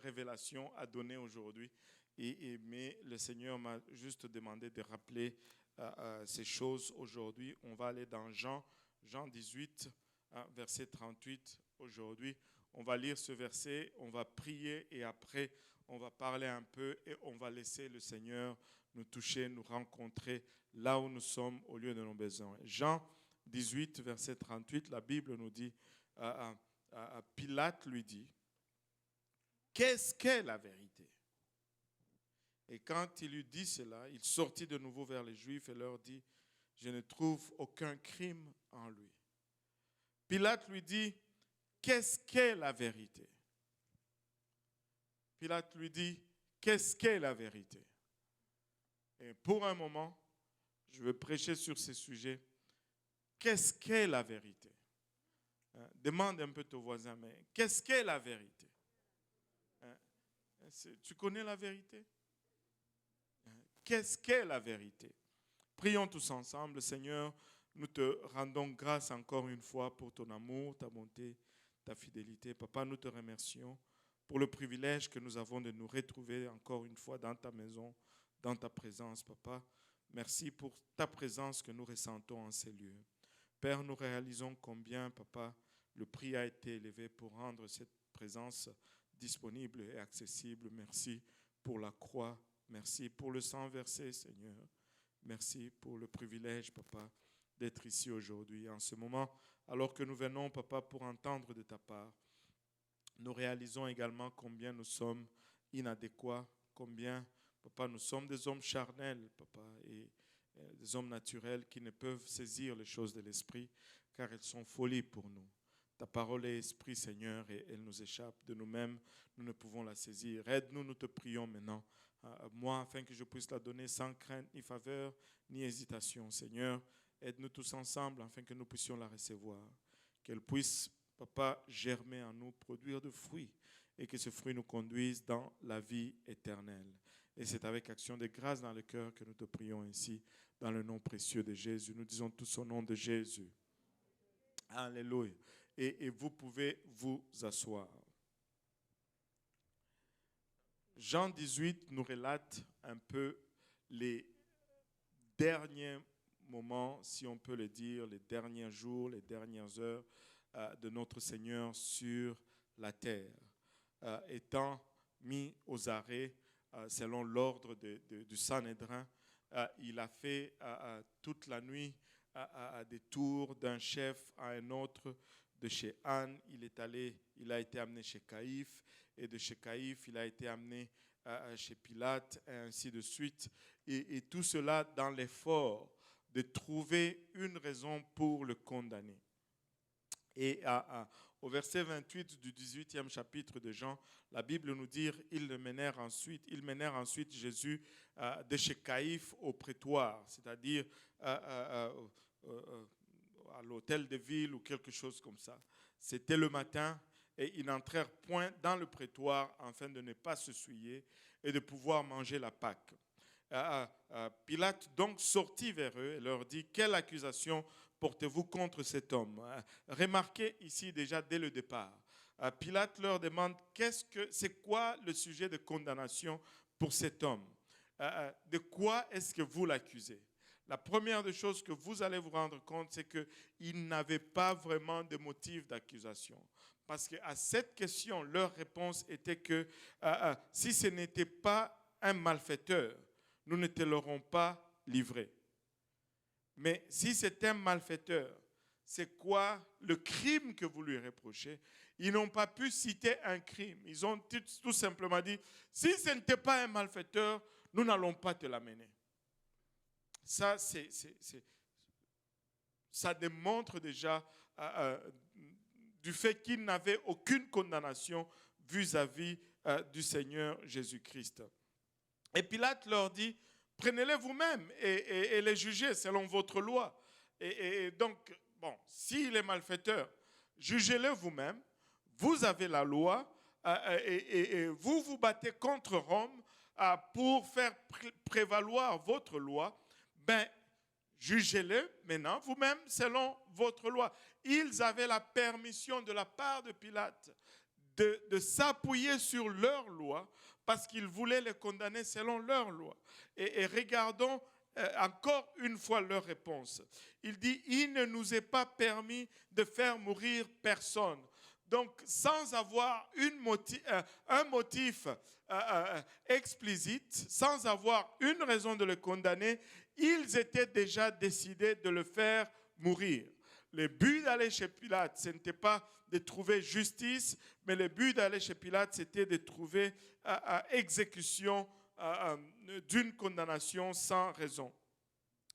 révélation à donner aujourd'hui. Mais le Seigneur m'a juste demandé de rappeler ces choses aujourd'hui. On va aller dans Jean 18, verset 38 aujourd'hui. On va lire ce verset, on va prier et après on va parler un peu et on va laisser le Seigneur nous toucher, nous rencontrer là où nous sommes au lieu de nos besoins. Jean 18, verset 38, la Bible nous dit, Pilate lui dit, qu'est-ce qu'est la vérité? Et quand il lui dit cela, il sortit de nouveau vers les Juifs et leur dit, je ne trouve aucun crime en lui. Pilate lui dit, qu'est-ce qu'est la vérité? Pilate lui dit, qu'est-ce qu'est la vérité? Et pour un moment, je vais prêcher sur ces sujets. Qu'est-ce qu'est la vérité? Demande un peu ton voisin, mais qu'est-ce qu'est la vérité? Tu connais la vérité? Qu'est-ce qu'est la vérité? Prions tous ensemble. Seigneur, nous te rendons grâce encore une fois pour ton amour, ta bonté, ta fidélité. Papa, nous te remercions pour le privilège que nous avons de nous retrouver encore une fois dans ta maison, dans ta présence, Papa. Merci pour ta présence que nous ressentons en ces lieux. Père, nous réalisons combien, Papa, le prix a été élevé pour rendre cette présence disponible et accessible. Merci pour la croix. Merci pour le sang versé, Seigneur. Merci pour le privilège, Papa, d'être ici aujourd'hui. En ce moment, alors que nous venons, Papa, pour entendre de ta part, nous réalisons également combien nous sommes inadéquats, combien, Papa, nous sommes des hommes charnels, Papa, et des hommes naturels qui ne peuvent saisir les choses de l'esprit, car elles sont folies pour nous. Ta parole est esprit, Seigneur, et elle nous échappe de nous-mêmes. Nous ne pouvons la saisir. Aide-nous, nous te prions maintenant. Moi, afin que je puisse la donner sans crainte, ni faveur, ni hésitation. Seigneur, aide-nous tous ensemble afin que nous puissions la recevoir. Qu'elle puisse, Papa, germer en nous, produire de fruits, et que ce fruit nous conduise dans la vie éternelle. Et c'est avec action de grâce dans le cœur que nous te prions ainsi, dans le nom précieux de Jésus. Nous disons tous au nom de Jésus. Alléluia. Et vous pouvez vous asseoir. Jean 18 nous relate un peu les derniers moments, si on peut le dire, les derniers jours, les dernières heures de notre Seigneur sur la terre, étant mis aux arrêts selon l'ordre du Sanhédrin. Il a fait toute la nuit à des tours d'un chef à un autre. De chez Anne, il a été amené chez Caïphe, et de chez Caïphe, il a été amené chez Pilate, et ainsi de suite. Et tout cela dans l'effort de trouver une raison pour le condamner. Et au verset 28 du 18e chapitre de Jean, la Bible nous dit ils menèrent ensuite Jésus de chez Caïphe au prétoire, c'est-à-dire à l'hôtel de ville ou quelque chose comme ça. C'était le matin et ils n'entrèrent point dans le prétoire afin de ne pas se souiller et de pouvoir manger la Pâque. Pilate donc sortit vers eux et leur dit, quelle accusation portez-vous contre cet homme? Remarquez ici déjà dès le départ, Pilate leur demande, c'est quoi le sujet de condamnation pour cet homme? De quoi est-ce que vous l'accusez? La première des choses que vous allez vous rendre compte, c'est qu'ils n'avaient pas vraiment de motif d'accusation. Parce qu'à cette question, leur réponse était que si ce n'était pas un malfaiteur, nous ne te l'aurons pas livré. Mais si c'est un malfaiteur, c'est quoi le crime que vous lui reprochez? Ils n'ont pas pu citer un crime. Ils ont tout simplement dit, si ce n'était pas un malfaiteur, nous n'allons pas te l'amener. Ça, ça démontre déjà du fait qu'ils n'avaient aucune condamnation vis-à-vis du Seigneur Jésus-Christ. Et Pilate leur dit, prenez-les vous-mêmes et les jugez selon votre loi. Et donc, bon, s'il est malfaiteur, jugez-le vous-même. Vous avez la loi et vous vous battez contre Rome pour faire prévaloir votre loi. Ben, jugez-le maintenant vous-même selon votre loi. Ils avaient la permission de la part de Pilate de s'appuyer sur leur loi parce qu'ils voulaient les condamner selon leur loi. Et regardons encore une fois leur réponse. Il dit, il ne nous est pas permis de faire mourir personne. Donc, sans avoir un motif explicite, sans avoir une raison de le condamner, ils étaient déjà décidés de le faire mourir. Le but d'aller chez Pilate, ce n'était pas de trouver justice, mais le but d'aller chez Pilate, c'était de trouver exécution d'une condamnation sans raison.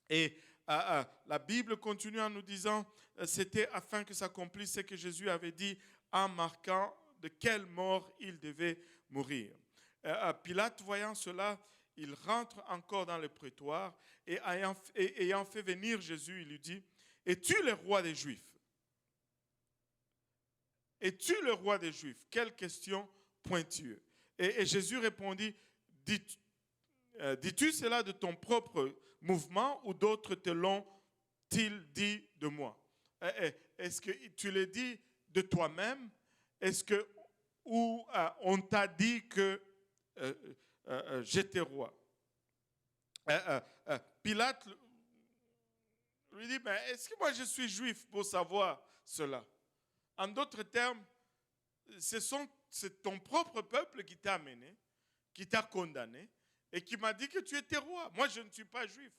Et la Bible continue en nous disant, c'était afin que s'accomplisse ce que Jésus avait dit en marquant de quelle mort il devait mourir. Pilate, voyant cela, il rentre encore dans le prétoire et ayant fait venir Jésus, il lui dit, « Es-tu le roi des Juifs? Es-tu le roi des Juifs ?» Quelle question pointilleuse. Et Jésus répondit, « Dis-tu cela de ton propre mouvement ou d'autres te l'ont-ils dit de moi? » Est-ce que tu le dis de toi-même? Est-ce que ou on t'a dit que j'étais roi? Pilate lui dit, ben, est-ce que moi je suis juif pour savoir cela? En d'autres termes, c'est ton propre peuple qui t'a amené, qui t'a condamné et qui m'a dit que tu étais roi. Moi, je ne suis pas juif.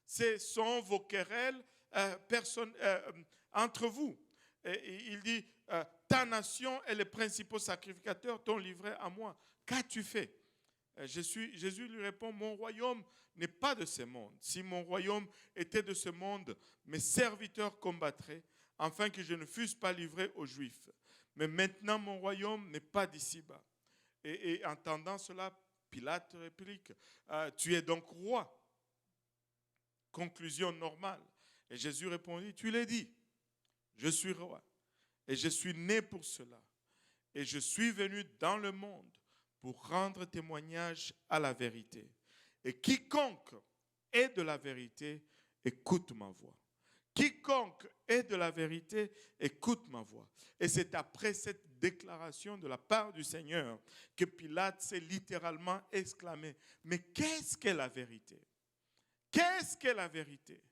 Ce sont vos querelles entre vous. Et il dit, ta nation et les principaux sacrificateurs t'ont livré à moi. Qu'as-tu fait? Jésus lui répond, mon royaume n'est pas de ce monde. Si mon royaume était de ce monde, mes serviteurs combattraient, afin que je ne fusse pas livré aux Juifs. Mais maintenant, mon royaume n'est pas d'ici-bas. Et entendant cela, Pilate réplique, tu es donc roi. Conclusion normale. Et Jésus répondit, tu l'as dit, je suis roi. Et je suis né pour cela. Et je suis venu dans le monde pour rendre témoignage à la vérité. Et quiconque est de la vérité, écoute ma voix. Quiconque est de la vérité, écoute ma voix. Et c'est après cette déclaration de la part du Seigneur que Pilate s'est littéralement exclamé, mais qu'est-ce qu'est la vérité? Qu'est-ce qu'est la vérité?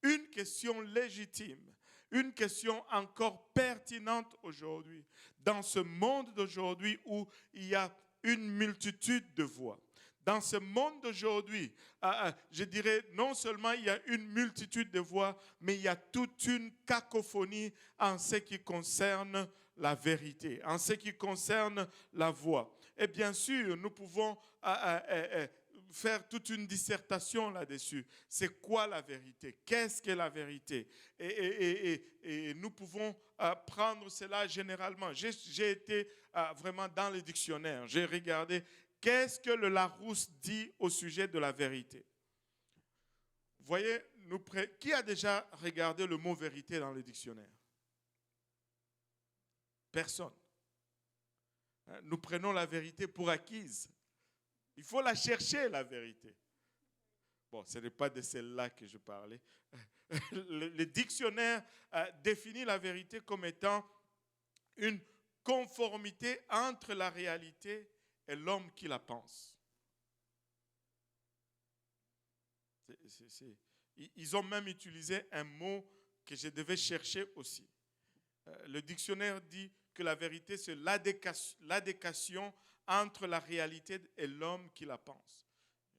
Une question légitime, une question encore pertinente aujourd'hui, dans ce monde d'aujourd'hui où il y a une multitude de voix. Dans ce monde d'aujourd'hui, je dirais non seulement il y a une multitude de voix, mais il y a toute une cacophonie en ce qui concerne la vérité, en ce qui concerne la voix. Et bien sûr, nous pouvons faire toute une dissertation là-dessus. C'est quoi la vérité? Qu'est-ce qu'est la vérité? Et nous pouvons prendre cela généralement. J'ai été vraiment dans le dictionnaire. J'ai regardé qu'est-ce que le Larousse dit au sujet de la vérité. Vous voyez, qui a déjà regardé le mot vérité dans le dictionnaire? Personne. Nous prenons la vérité pour acquise. Il faut la chercher, la vérité. Bon, ce n'est pas de celle-là que je parlais. Le dictionnaire définit la vérité comme étant une conformité entre la réalité et l'homme qui la pense. Ils ont même utilisé un mot que je devais chercher aussi. Le dictionnaire dit que la vérité, c'est l'adéquation entre la réalité et l'homme qui la pense.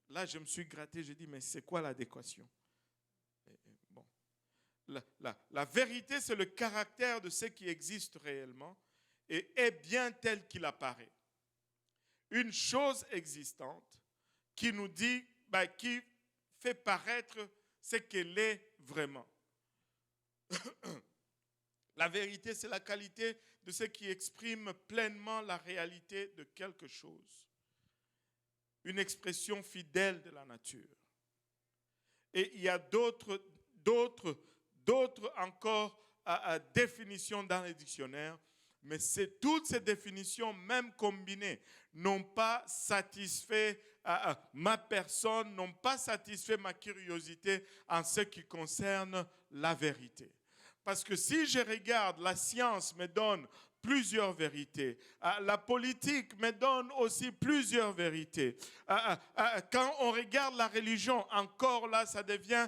Là, je me suis gratté, j'ai dit, mais c'est quoi l'adéquation? Bon. La vérité, c'est le caractère de ce qui existe réellement et est bien tel qu'il apparaît. Une chose existante qui nous dit, qui fait paraître ce qu'elle est vraiment. La vérité, c'est la qualité de ce qui exprime pleinement la réalité de quelque chose. Une expression fidèle de la nature. Et il y a d'autres encore définitions dans les dictionnaires, mais toutes ces définitions, même combinées, n'ont pas satisfait ma personne, n'ont pas satisfait ma curiosité en ce qui concerne la vérité. Parce que si je regarde, la science me donne plusieurs vérités. La politique me donne aussi plusieurs vérités. Quand on regarde la religion, encore là, ça devient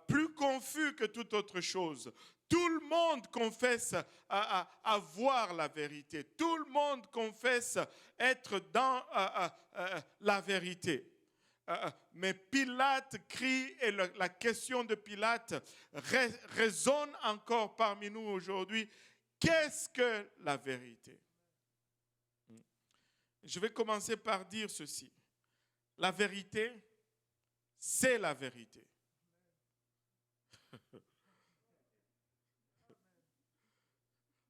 plus confus que toute autre chose. Tout le monde confesse avoir la vérité. Tout le monde confesse être dans la vérité. Mais Pilate crie et la question de Pilate résonne encore parmi nous aujourd'hui. Qu'est-ce que la vérité? Je vais commencer par dire ceci. La vérité, c'est la vérité.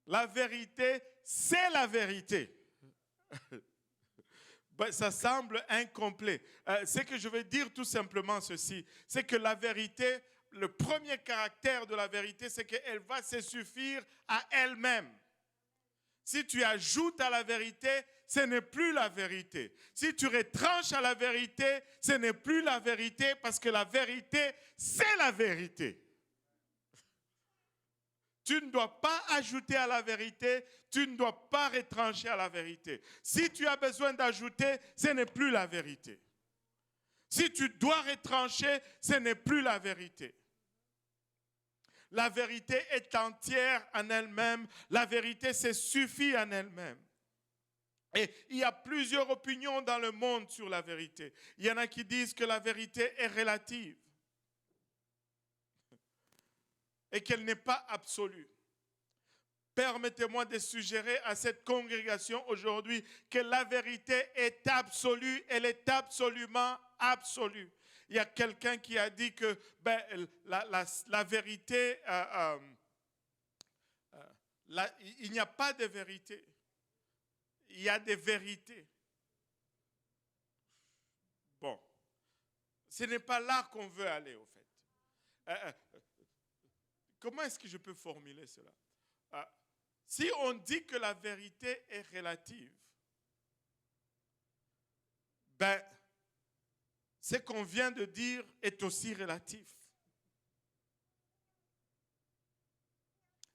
La vérité, c'est la vérité. Ça semble incomplet. Ce que je veux dire tout simplement ceci, c'est que la vérité, le premier caractère de la vérité, c'est qu'elle va se suffire à elle-même. Si tu ajoutes à la vérité, ce n'est plus la vérité. Si tu retranches à la vérité, ce n'est plus la vérité parce que la vérité, c'est la vérité. Tu ne dois pas ajouter à la vérité, tu ne dois pas retrancher à la vérité. Si tu as besoin d'ajouter, ce n'est plus la vérité. Si tu dois retrancher, ce n'est plus la vérité. La vérité est entière en elle-même, la vérité se suffit en elle-même. Et il y a plusieurs opinions dans le monde sur la vérité. Il y en a qui disent que la vérité est relative et qu'elle n'est pas absolue. Permettez-moi de suggérer à cette congrégation aujourd'hui que la vérité est absolue, elle est absolument absolue. Il y a quelqu'un qui a dit que la vérité, il n'y a pas de vérité, il y a des vérités. Bon, ce n'est pas là qu'on veut aller au fait. Comment est-ce que je peux formuler cela? Si on dit que la vérité est relative, ce qu'on vient de dire est aussi relatif.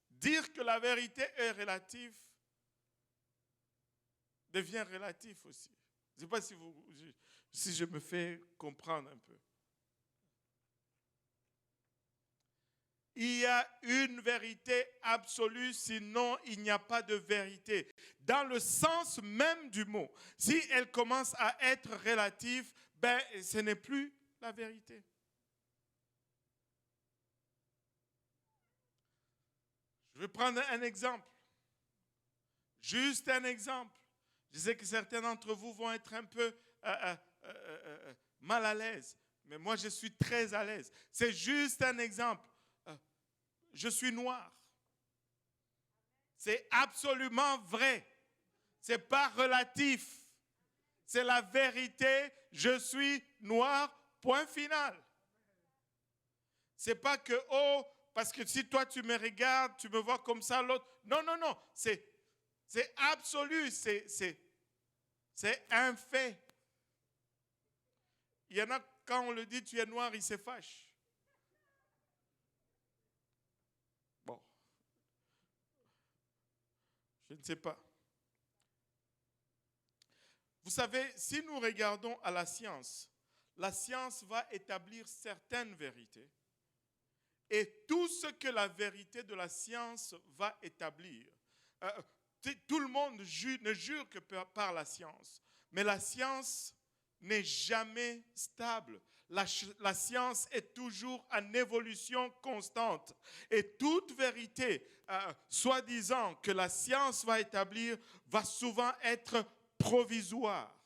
Dire que la vérité est relative devient relatif aussi. Je ne sais pas si je me fais comprendre un peu. Il y a une vérité absolue, sinon il n'y a pas de vérité. Dans le sens même du mot, si elle commence à être relative, ce n'est plus la vérité. Je vais prendre un exemple. Juste un exemple. Je sais que certains d'entre vous vont être un peu mal à l'aise, mais moi je suis très à l'aise. C'est juste un exemple. Je suis noir. C'est absolument vrai. Ce n'est pas relatif. C'est la vérité. Je suis noir, point final. Ce n'est pas que, parce que si toi tu me regardes, tu me vois comme ça, l'autre. Non, non, non. C'est absolu. C'est un fait. Il y en a, quand on le dit, tu es noir, ils se fâchent. Je ne sais pas. Vous savez, si nous regardons à la science va établir certaines vérités. Et tout ce que la vérité de la science va établir, tout le monde ne jure que par la science. Mais la science n'est jamais stable. La science est toujours en évolution constante. Et toute vérité, soi-disant que la science va établir, va souvent être provisoire.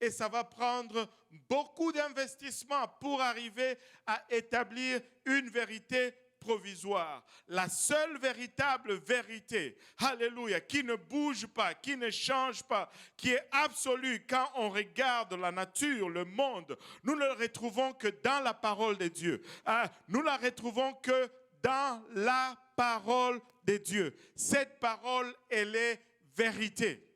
Et ça va prendre beaucoup d'investissements pour arriver à établir une vérité provisoire. La seule véritable vérité, alléluia, qui ne bouge pas, qui ne change pas, qui est absolue quand on regarde la nature, le monde, nous ne le retrouvons que dans la parole de Dieu. Nous la retrouvons que dans la parole de Dieu. Cette parole, elle est vérité.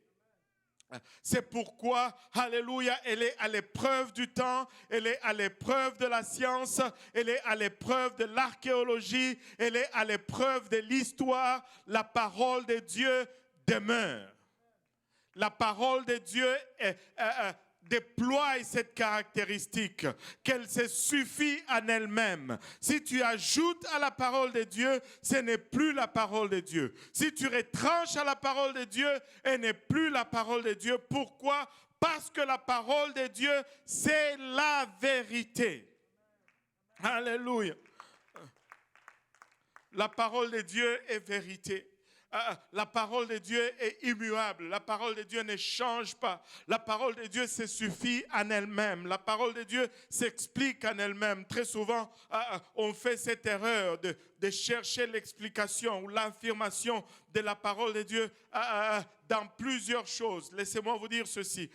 C'est pourquoi, alléluia, elle est à l'épreuve du temps, elle est à l'épreuve de la science, elle est à l'épreuve de l'archéologie, elle est à l'épreuve de l'histoire. La parole de Dieu demeure. La parole de Dieu déploie cette caractéristique, qu'elle se suffit en elle-même. Si tu ajoutes à la parole de Dieu, ce n'est plus la parole de Dieu. Si tu retranches à la parole de Dieu, elle n'est plus la parole de Dieu. Pourquoi? Parce que la parole de Dieu, c'est la vérité. Alléluia. La parole de Dieu est vérité. La parole de Dieu est immuable. La parole de Dieu ne change pas. La parole de Dieu se suffit en elle-même. La parole de Dieu s'explique en elle-même. Très souvent, on fait cette erreur de chercher l'explication ou l'affirmation de la parole de Dieu dans plusieurs choses. Laissez-moi vous dire ceci.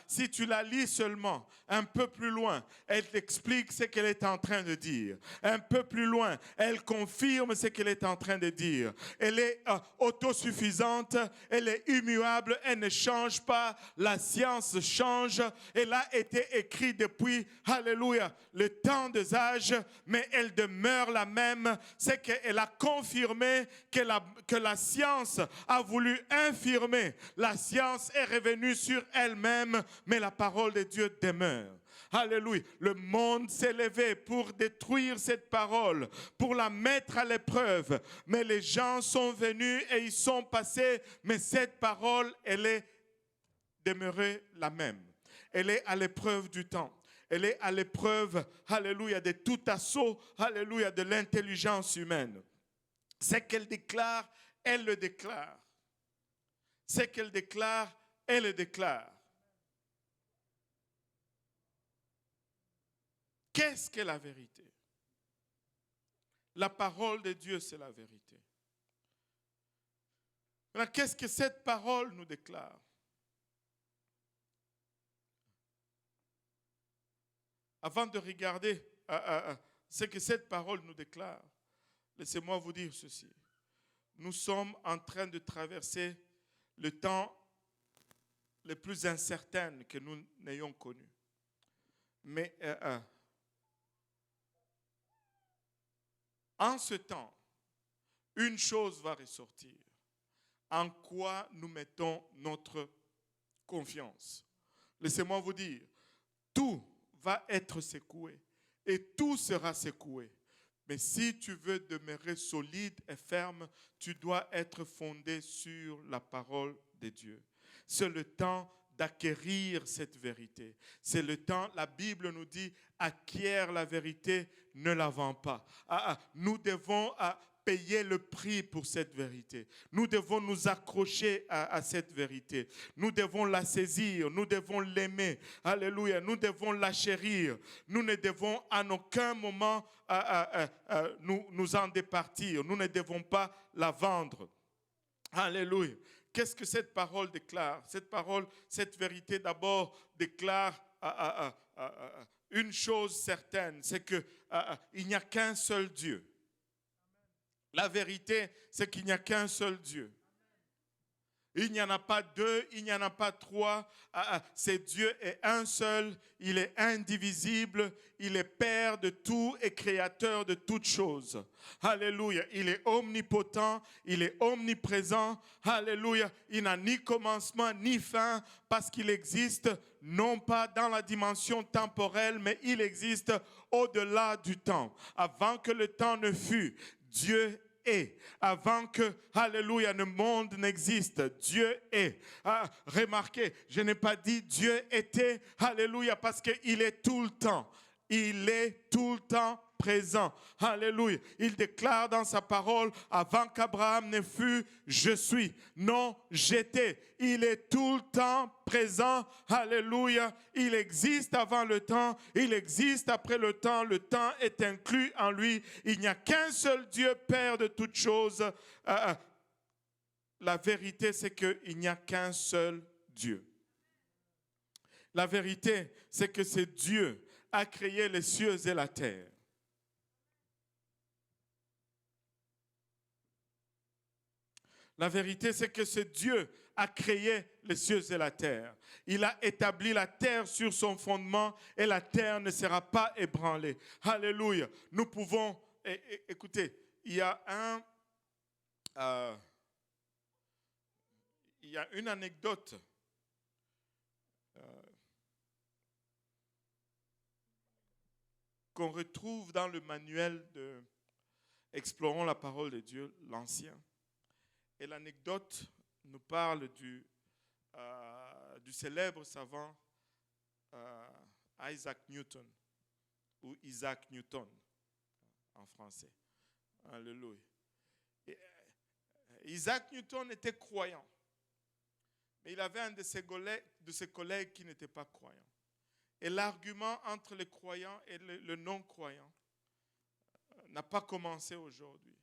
Si tu la lis seulement un peu plus loin, elle t'explique ce qu'elle est en train de dire. Un peu plus loin, elle confirme ce qu'elle est en train de dire. Elle est autosuffisante, elle est immuable, elle ne change pas. La science change. Elle a été écrite depuis, alléluia, le temps des âges, mais elle demeure la même. C'est qu'elle a confirmé que la science a voulu infirmer. La science est revenue sur elle-même, mais la parole de Dieu demeure. Alléluia. Le monde s'est levé pour détruire cette parole, pour la mettre à l'épreuve. Mais les gens sont venus et ils sont passés. Mais cette parole, elle est demeurée la même. Elle est à l'épreuve du temps. Elle est à l'épreuve, alléluia, de tout assaut, alléluia, de l'intelligence humaine. Ce qu'elle déclare, elle le déclare. Ce qu'elle déclare, elle le déclare. Qu'est-ce que la vérité? La parole de Dieu, c'est la vérité. Alors, qu'est-ce que cette parole nous déclare? Avant de regarder ce que cette parole nous déclare, laissez-moi vous dire ceci. Nous sommes en train de traverser le temps le plus incertain que nous n'ayons connu. Mais en ce temps, une chose va ressortir. En quoi nous mettons notre confiance? Laissez-moi vous dire, tout va être secoué et tout sera secoué. Mais si tu veux demeurer solide et ferme, tu dois être fondé sur la parole de Dieu. C'est le temps d'acquérir cette vérité. C'est le temps, la Bible nous dit, acquiert la vérité, ne la vends pas. Nous devons payer le prix pour cette vérité. Nous devons nous accrocher à cette vérité. Nous devons la saisir, nous devons l'aimer. Alléluia, nous devons la chérir. Nous ne devons en aucun moment nous en départir. Nous ne devons pas la vendre. Alléluia. Qu'est-ce que cette parole déclare? Cette parole, cette vérité d'abord déclare une chose certaine, c'est qu'il n'y a qu'un seul Dieu. La vérité, c'est qu'il n'y a qu'un seul Dieu. Il n'y en a pas deux, il n'y en a pas trois. C'est Dieu est un seul, il est indivisible, il est Père de tout et Créateur de toutes choses. Alléluia, il est omnipotent, il est omniprésent. Alléluia, il n'a ni commencement ni fin parce qu'il existe non pas dans la dimension temporelle, mais il existe au-delà du temps. Avant que le temps ne fût, Dieu est. Avant que, alléluia, le monde n'existe, Dieu est. Remarquez, je n'ai pas dit Dieu était, alléluia, parce qu'il est tout le temps. Il est tout le temps présent. Alléluia. Il déclare dans sa parole, avant qu'Abraham ne fût, je suis. Non, j'étais. Il est tout le temps présent. Alléluia. Il existe avant le temps. Il existe après le temps. Le temps est inclus en lui. Il n'y a qu'un seul Dieu, Père de toutes choses. La vérité, c'est qu'il n'y a qu'un seul Dieu. La vérité, c'est que c'est Dieu a créé les cieux et la terre. La vérité, c'est que c'est Dieu a créé les cieux et la terre. Il a établi la terre sur son fondement et la terre ne sera pas ébranlée. Alléluia. Nous pouvons, écoutez, il y a une anecdote qu'on retrouve dans le manuel de Explorons la parole de Dieu, l'Ancien. Et l'anecdote nous parle du célèbre savant Isaac Newton, ou Isaac Newton en français. Alléluia. Isaac Newton était croyant, mais il avait un de ses collègues qui n'était pas croyant. Et l'argument entre les croyants et le non-croyant n'a pas commencé aujourd'hui.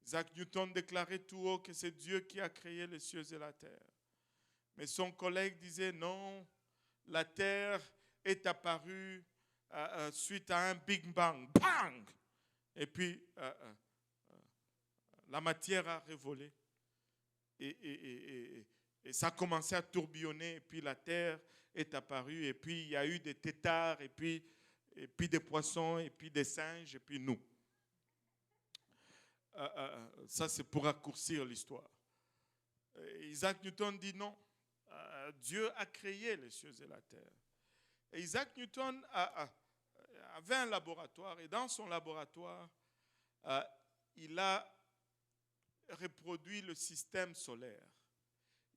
Isaac Newton déclarait tout haut que c'est Dieu qui a créé les cieux et la terre. Mais son collègue disait non, la terre est apparue suite à un Big Bang. Bang! Et puis, la matière a révolé. Et ça a commencé à tourbillonner. Et puis, la terre est apparue. Et puis, il y a eu des têtards. Et puis des poissons. Et puis, des singes. Et puis, nous. Ça, c'est pour raccourcir l'histoire. Isaac Newton dit non. Dieu a créé les cieux et la terre. Et Isaac Newton avait un laboratoire. Et dans son laboratoire, il a reproduit le système solaire.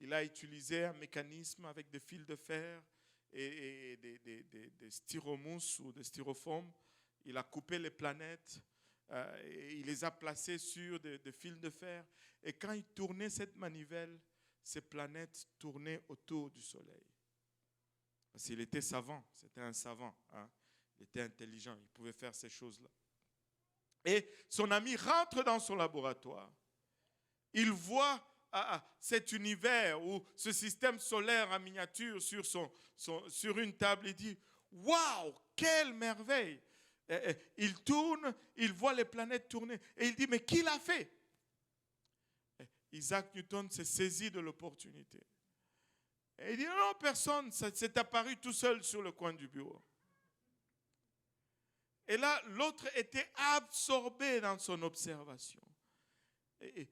Il a utilisé un mécanisme avec des fils de fer et des styromousse ou des styrofoam. Il a coupé les planètes. Et il les a placés sur des fils de fer. Et quand il tournait cette manivelle, ces planètes tournaient autour du Soleil. Parce qu'il était savant, c'était un savant. Hein. Il était intelligent, il pouvait faire ces choses-là. Et son ami rentre dans son laboratoire. Il voit cet univers ou ce système solaire en miniature sur une table. Il dit « Waouh, quelle merveille !» Il tourne, il voit les planètes tourner. Et il dit, mais qui l'a fait? Isaac Newton s'est saisi de l'opportunité. Et il dit, non, personne, ça s'est apparu tout seul sur le coin du bureau. Et là, l'autre était absorbé dans son observation. Et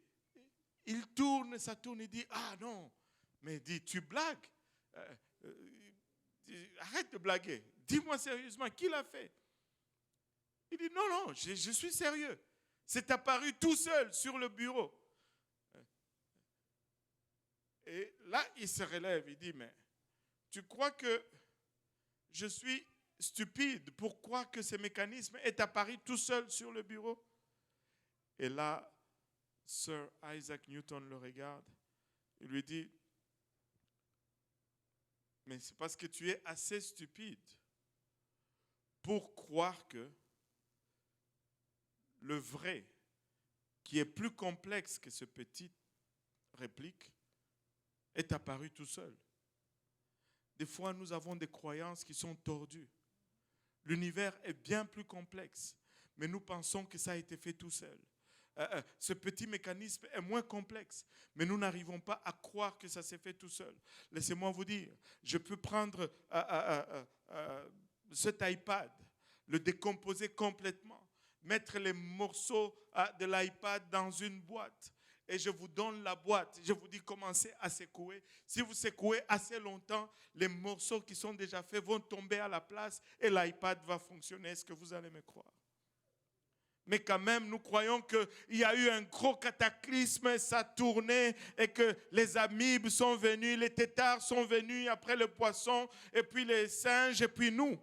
il tourne, ça tourne, il dit, ah non, mais dit, tu blagues. Arrête de blaguer. Dis-moi sérieusement, qui l'a fait? Il dit, non, je suis sérieux. C'est apparu tout seul sur le bureau. Et là, il se relève, il dit, mais tu crois que je suis stupide pour croire que ce mécanisme est apparu tout seul sur le bureau? Et là, Sir Isaac Newton le regarde. Il lui dit, mais c'est parce que tu es assez stupide pour croire que le vrai, qui est plus complexe que ce petit réplique, est apparu tout seul. Des fois, nous avons des croyances qui sont tordues. L'univers est bien plus complexe, mais nous pensons que ça a été fait tout seul. Ce petit mécanisme est moins complexe, mais nous n'arrivons pas à croire que ça s'est fait tout seul. Laissez-moi vous dire, je peux prendre cet iPad, le décomposer complètement, mettre les morceaux de l'iPad dans une boîte et je vous donne la boîte. Je vous dis commencez à secouer. Si vous secouez assez longtemps, les morceaux qui sont déjà faits vont tomber à la place et l'iPad va fonctionner. Est-ce que vous allez me croire? Mais quand même, nous croyons qu'il y a eu un gros cataclysme, ça a tourné et que les amibes sont venus, les têtards sont venus, après le poisson, et puis les singes, et puis nous.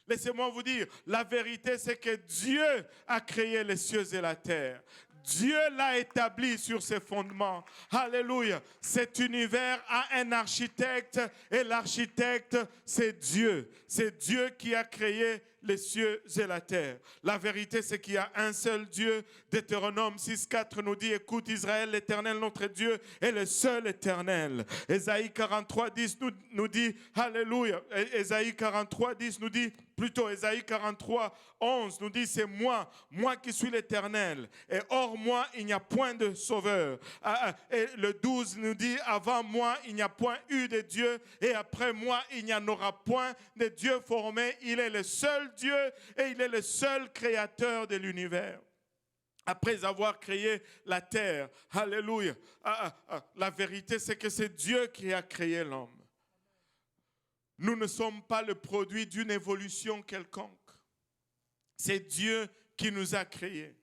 Laissez-moi vous dire, la vérité c'est que Dieu a créé les cieux et la terre. Dieu l'a établi sur ses fondements. Alléluia. Cet univers a un architecte et l'architecte c'est Dieu. C'est Dieu qui a créé les cieux et la terre. La vérité, c'est qu'il y a un seul Dieu. Deutéronome 6,4 nous dit, écoute Israël, l'Éternel, notre Dieu, est le seul éternel. Ésaïe 43,10 nous dit, alléluia. Ésaïe 43,10 nous dit, plutôt Ésaïe 43,11 nous dit, c'est moi qui suis l'Éternel. Et hors moi, il n'y a point de sauveur. Et le 12 nous dit, avant moi, il n'y a point eu de Dieu. Et après moi, il n'y en aura point de Dieu formé. Il est le seul Dieu et il est le seul créateur de l'univers. Après avoir créé la terre, alléluia, la vérité c'est que c'est Dieu qui a créé l'homme. Nous ne sommes pas le produit d'une évolution quelconque. C'est Dieu qui nous a créés.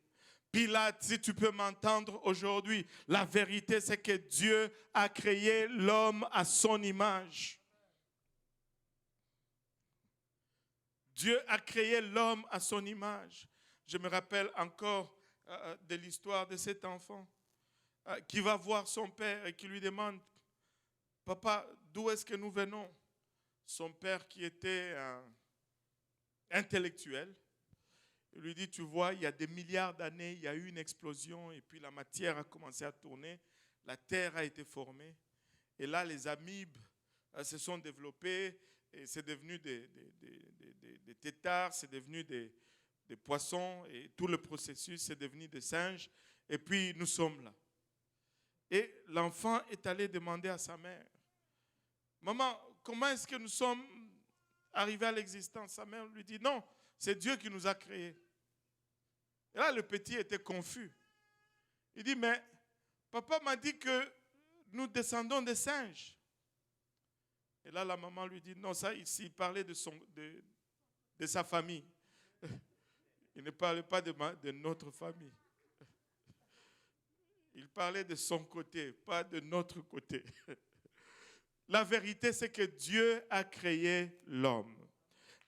Pilate, si tu peux m'entendre aujourd'hui, la vérité c'est que Dieu a créé l'homme à son image. Dieu a créé l'homme à son image. Je me rappelle encore de l'histoire de cet enfant qui va voir son père et qui lui demande, « Papa, d'où est-ce que nous venons ?» Son père qui était intellectuel, il lui dit, « Tu vois, il y a des milliards d'années, il y a eu une explosion et puis la matière a commencé à tourner, la terre a été formée et là les amibes se sont développées et c'est devenu des têtards, c'est devenu des poissons et tout le processus c'est devenu des singes et puis nous sommes là. » Et l'enfant est allé demander à sa mère, « Maman, comment est-ce que nous sommes arrivés à l'existence ?» Sa mère lui dit, « Non, c'est Dieu qui nous a créés. » Et là, le petit était confus. Il dit, « Mais papa m'a dit que nous descendons des singes. » Et là, la maman lui dit, « Non, ça ici, il parlait de sa famille. Il ne parlait pas de notre famille. Il parlait de son côté, pas de notre côté. » La vérité, c'est que Dieu a créé l'homme.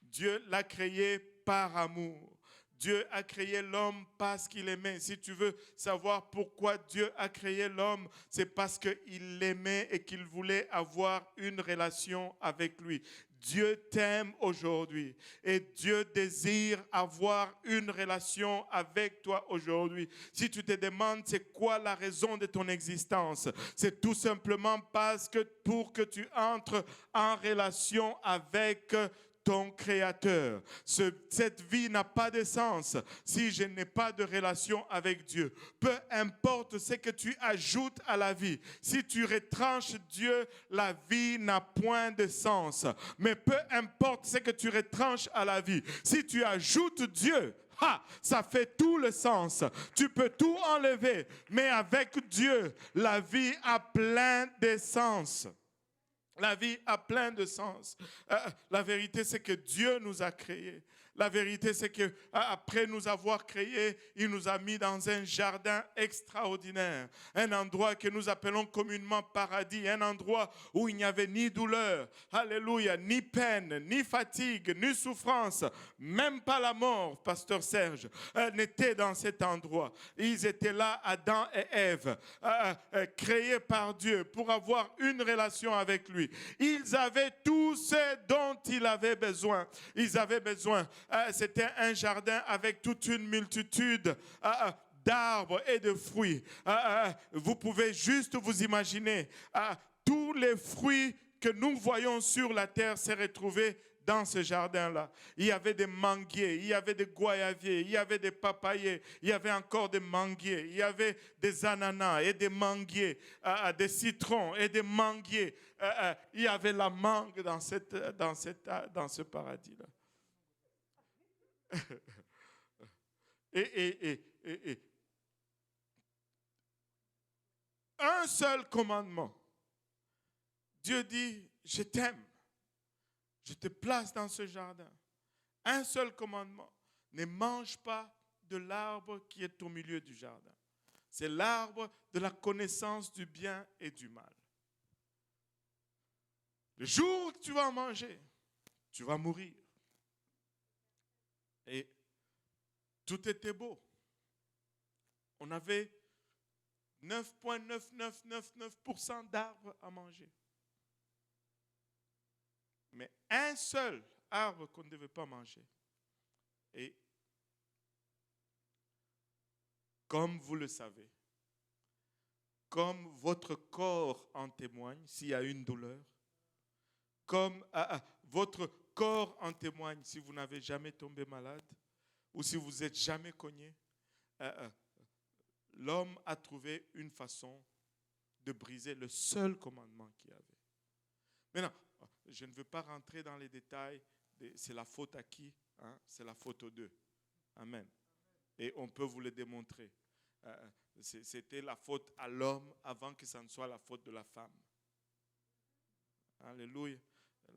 Dieu l'a créé par amour. Dieu a créé l'homme parce qu'il aimait. Si tu veux savoir pourquoi Dieu a créé l'homme, c'est parce qu'il l'aimait et qu'il voulait avoir une relation avec lui. Dieu t'aime aujourd'hui et Dieu désire avoir une relation avec toi aujourd'hui. Si tu te demandes c'est quoi la raison de ton existence, c'est tout simplement parce que pour que tu entres en relation avec ton Créateur. Cette vie n'a pas de sens si je n'ai pas de relation avec Dieu. Peu importe ce que tu ajoutes à la vie, si tu retranches Dieu, la vie n'a point de sens. Mais peu importe ce que tu retranches à la vie, si tu ajoutes Dieu, ça fait tout le sens. Tu peux tout enlever, mais avec Dieu, la vie a plein de sens. La vie a plein de sens. La vérité, c'est que Dieu nous a créés. La vérité, c'est qu'après nous avoir créés, il nous a mis dans un jardin extraordinaire. Un endroit que nous appelons communément paradis. Un endroit où il n'y avait ni douleur, alléluia, ni peine, ni fatigue, ni souffrance. Même pas la mort, pasteur Serge, n'était dans cet endroit. Ils étaient là, Adam et Ève, créés par Dieu pour avoir une relation avec lui. Ils avaient tout ce dont ils avaient besoin. Ils avaient besoin. C'était un jardin avec toute une multitude d'arbres et de fruits. Vous pouvez juste vous imaginer. Tous les fruits que nous voyons sur la terre se retrouvaient dans ce jardin-là. Il y avait des manguiers, il y avait des goyaviers, il y avait des papayers, il y avait encore des manguiers, il y avait des ananas et des manguiers, des citrons et des manguiers. Il y avait la mangue dans ce paradis-là. Et un seul commandement. Dieu dit, je t'aime. Je te place dans ce jardin. Un seul commandement. Ne mange pas de l'arbre qui est au milieu du jardin. C'est l'arbre de la connaissance du bien et du mal. Le jour où tu vas en manger, tu vas mourir. Et tout était beau. On avait 9,9999% d'arbres à manger. Mais un seul arbre qu'on ne devait pas manger. Et comme vous le savez, comme votre corps en témoigne s'il y a une douleur, comme votre corps en témoigne si vous n'avez jamais tombé malade ou si vous n'êtes jamais cogné, l'homme a trouvé une façon de briser le seul commandement qu'il y avait. Maintenant, je ne veux pas rentrer dans les détails. C'est la faute à qui? C'est la faute aux deux. Amen. Et on peut vous le démontrer. C'était la faute à l'homme avant que ça ne soit la faute de la femme. Alléluia.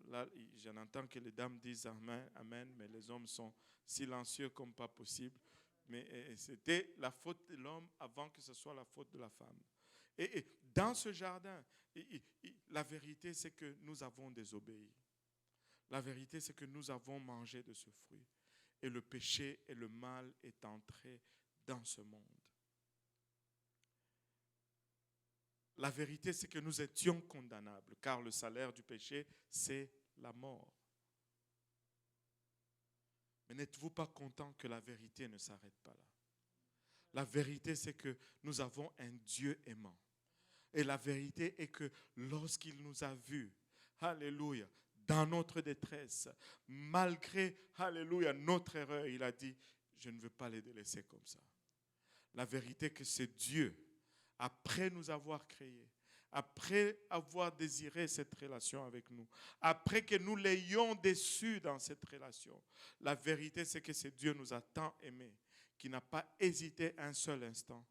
Là, j'en entends que les dames disent amen, amen, mais les hommes sont silencieux comme pas possible. Mais c'était la faute de l'homme avant que ce soit la faute de la femme. Et dans ce jardin, la vérité, c'est que nous avons désobéi. La vérité, c'est que nous avons mangé de ce fruit. Et le péché et le mal est entré dans ce monde. La vérité, c'est que nous étions condamnables, car le salaire du péché, c'est la mort. Mais n'êtes-vous pas content que la vérité ne s'arrête pas là? La vérité, c'est que nous avons un Dieu aimant. Et la vérité est que lorsqu'il nous a vus, alléluia, dans notre détresse, malgré, alléluia, notre erreur, il a dit, je ne veux pas les délaisser comme ça. La vérité est que c'est Dieu, après nous avoir créés, après avoir désiré cette relation avec nous, après que nous l'ayons déçu dans cette relation, la vérité c'est que c'est Dieu nous a tant aimés, qu'il n'a pas hésité un seul instant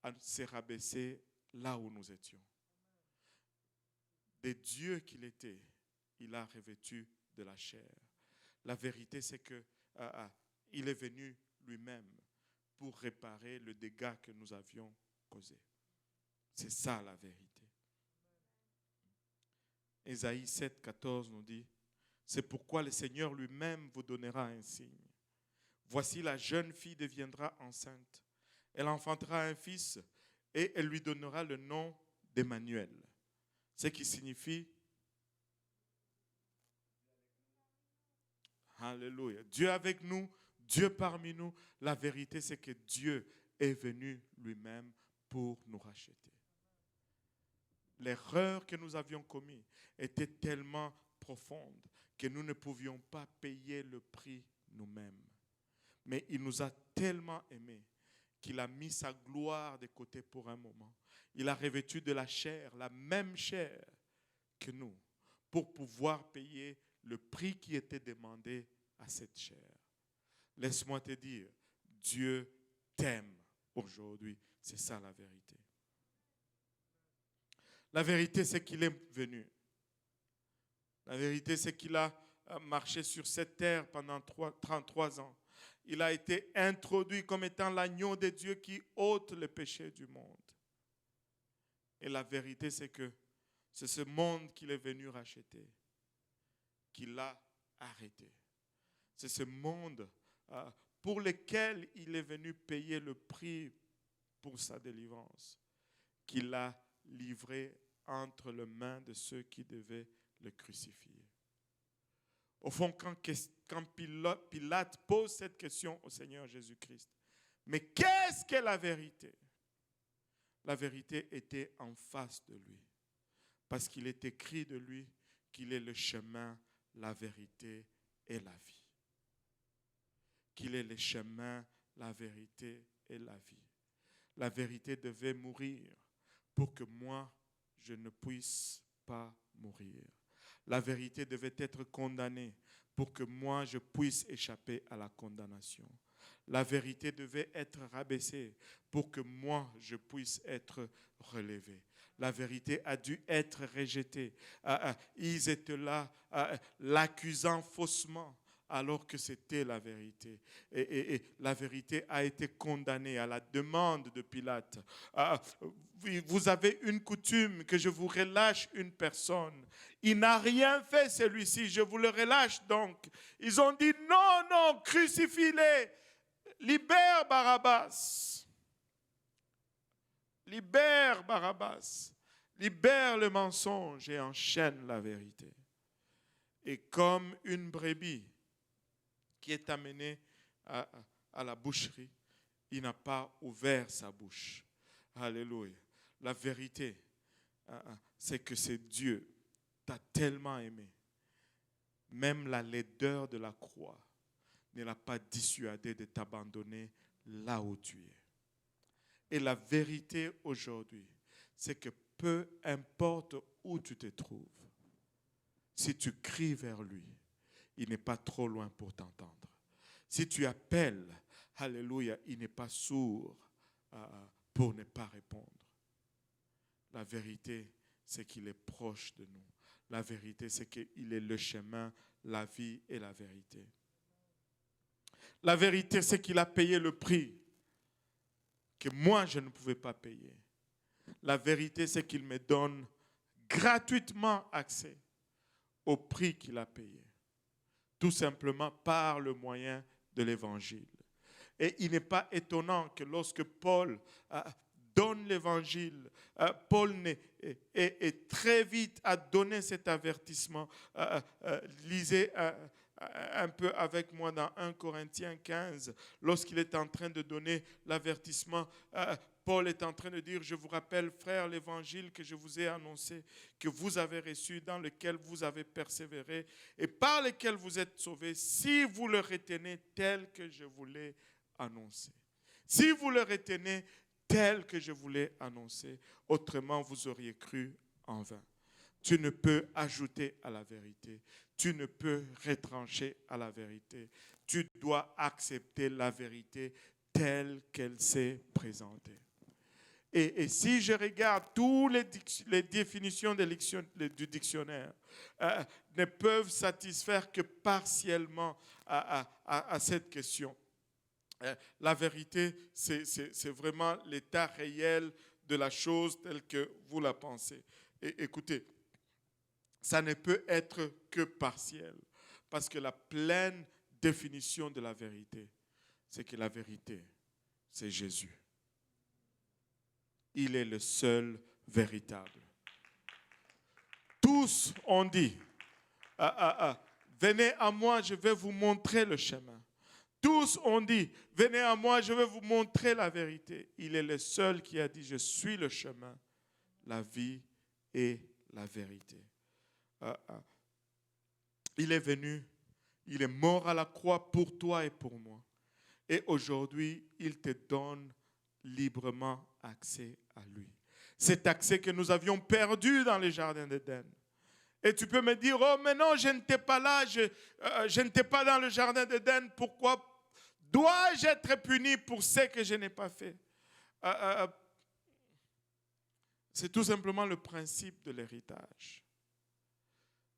à se rabaisser là où nous étions. Des dieux qu'il était, il a revêtu de la chair. La vérité c'est que il est venu lui-même pour réparer le dégât que nous avions causé. C'est ça la vérité. Ésaïe 7, 14 nous dit, c'est pourquoi le Seigneur lui-même vous donnera un signe. Voici la jeune fille deviendra enceinte. Elle enfantera un fils et elle lui donnera le nom d'Emmanuel. Ce qui signifie Alléluia. Dieu avec nous, Dieu parmi nous. La vérité c'est que Dieu est venu lui-même pour nous racheter. L'erreur que nous avions commise était tellement profonde que nous ne pouvions pas payer le prix nous-mêmes. Mais il nous a tellement aimés qu'il a mis sa gloire de côté pour un moment. Il a revêtu de la chair, la même chair que nous, pour pouvoir payer le prix qui était demandé à cette chair. Laisse-moi te dire, Dieu t'aime aujourd'hui. C'est ça la vérité. La vérité, c'est qu'il est venu. La vérité, c'est qu'il a marché sur cette terre pendant 33 ans. Il a été introduit comme étant l'agneau de Dieu qui ôte le péché du monde. Et la vérité, c'est que c'est ce monde qu'il est venu racheter, qu'il a arrêté. C'est ce monde pour lequel il est venu payer le prix pour sa délivrance, qu'il a livré entre les mains de ceux qui devaient le crucifier. Au fond, quand Pilate pose cette question au Seigneur Jésus-Christ, mais qu'est-ce que la vérité? La vérité était en face de lui, parce qu'il est écrit de lui qu'il est le chemin, la vérité et la vie. Qu'il est le chemin, la vérité et la vie. La vérité devait mourir pour que moi, je ne puisse pas mourir. La vérité devait être condamnée pour que moi, je puisse échapper à la condamnation. La vérité devait être rabaissée pour que moi, je puisse être relevé. La vérité a dû être rejetée. Ils étaient là, l'accusant faussement, alors que c'était la vérité. Et la vérité a été condamnée à la demande de Pilate. Vous avez une coutume que je vous relâche une personne. Il n'a rien fait celui-ci, je vous le relâche donc. Ils ont dit non, non, crucifie-les. Libère Barabbas. Libère Barabbas. Libère le mensonge et enchaîne la vérité. Et comme une brebis qui est amené à la boucherie, il n'a pas ouvert sa bouche. Alléluia. La vérité, c'est que c'est Dieu t'a tellement aimé. Même la laideur de la croix ne l'a pas dissuadé de t'abandonner là où tu es. Et la vérité aujourd'hui, c'est que peu importe où tu te trouves, si tu cries vers lui, il n'est pas trop loin pour t'entendre. Si tu appelles, alléluia, il n'est pas sourd pour ne pas répondre. La vérité, c'est qu'il est proche de nous. La vérité, c'est qu'il est le chemin, la vie et la vérité. La vérité, c'est qu'il a payé le prix que moi, je ne pouvais pas payer. La vérité, c'est qu'il me donne gratuitement accès au prix qu'il a payé. Tout simplement par le moyen de l'évangile. Et il n'est pas étonnant que lorsque Paul donne l'évangile, Paul est très vite à donner cet avertissement. Lisez un peu avec moi dans 1 Corinthiens 15, lorsqu'il est en train de donner l'avertissement. Paul est en train de dire, je vous rappelle, frères, l'évangile que je vous ai annoncé, que vous avez reçu, dans lequel vous avez persévéré et par lequel vous êtes sauvés, si vous le retenez tel que je vous l'ai annoncé. Si vous le retenez tel que je vous l'ai annoncé, autrement vous auriez cru en vain. Tu ne peux ajouter à la vérité. Tu ne peux retrancher à la vérité. Tu dois accepter la vérité telle qu'elle s'est présentée. Et si je regarde toutes les définitions du dictionnaire, ne peuvent satisfaire que partiellement à cette question. La vérité, c'est vraiment l'état réel de la chose telle que vous la pensez. Et écoutez, ça ne peut être que partiel. Parce que la pleine définition de la vérité, c'est que la vérité, c'est Jésus. Il est le seul véritable. Tous ont dit, venez à moi, je vais vous montrer le chemin. Tous ont dit, venez à moi, je vais vous montrer la vérité. Il est le seul qui a dit, je suis le chemin, la vie et la vérité. Il est venu, il est mort à la croix pour toi et pour moi. Et aujourd'hui, il te donne librement accès à lui. Cet accès que nous avions perdu dans les jardins d'Éden. Et tu peux me dire, oh mais non, je n'étais pas là, je n'étais pas dans le jardin d'Éden, pourquoi dois-je être puni pour ce que je n'ai pas fait? C'est tout simplement le principe de l'héritage.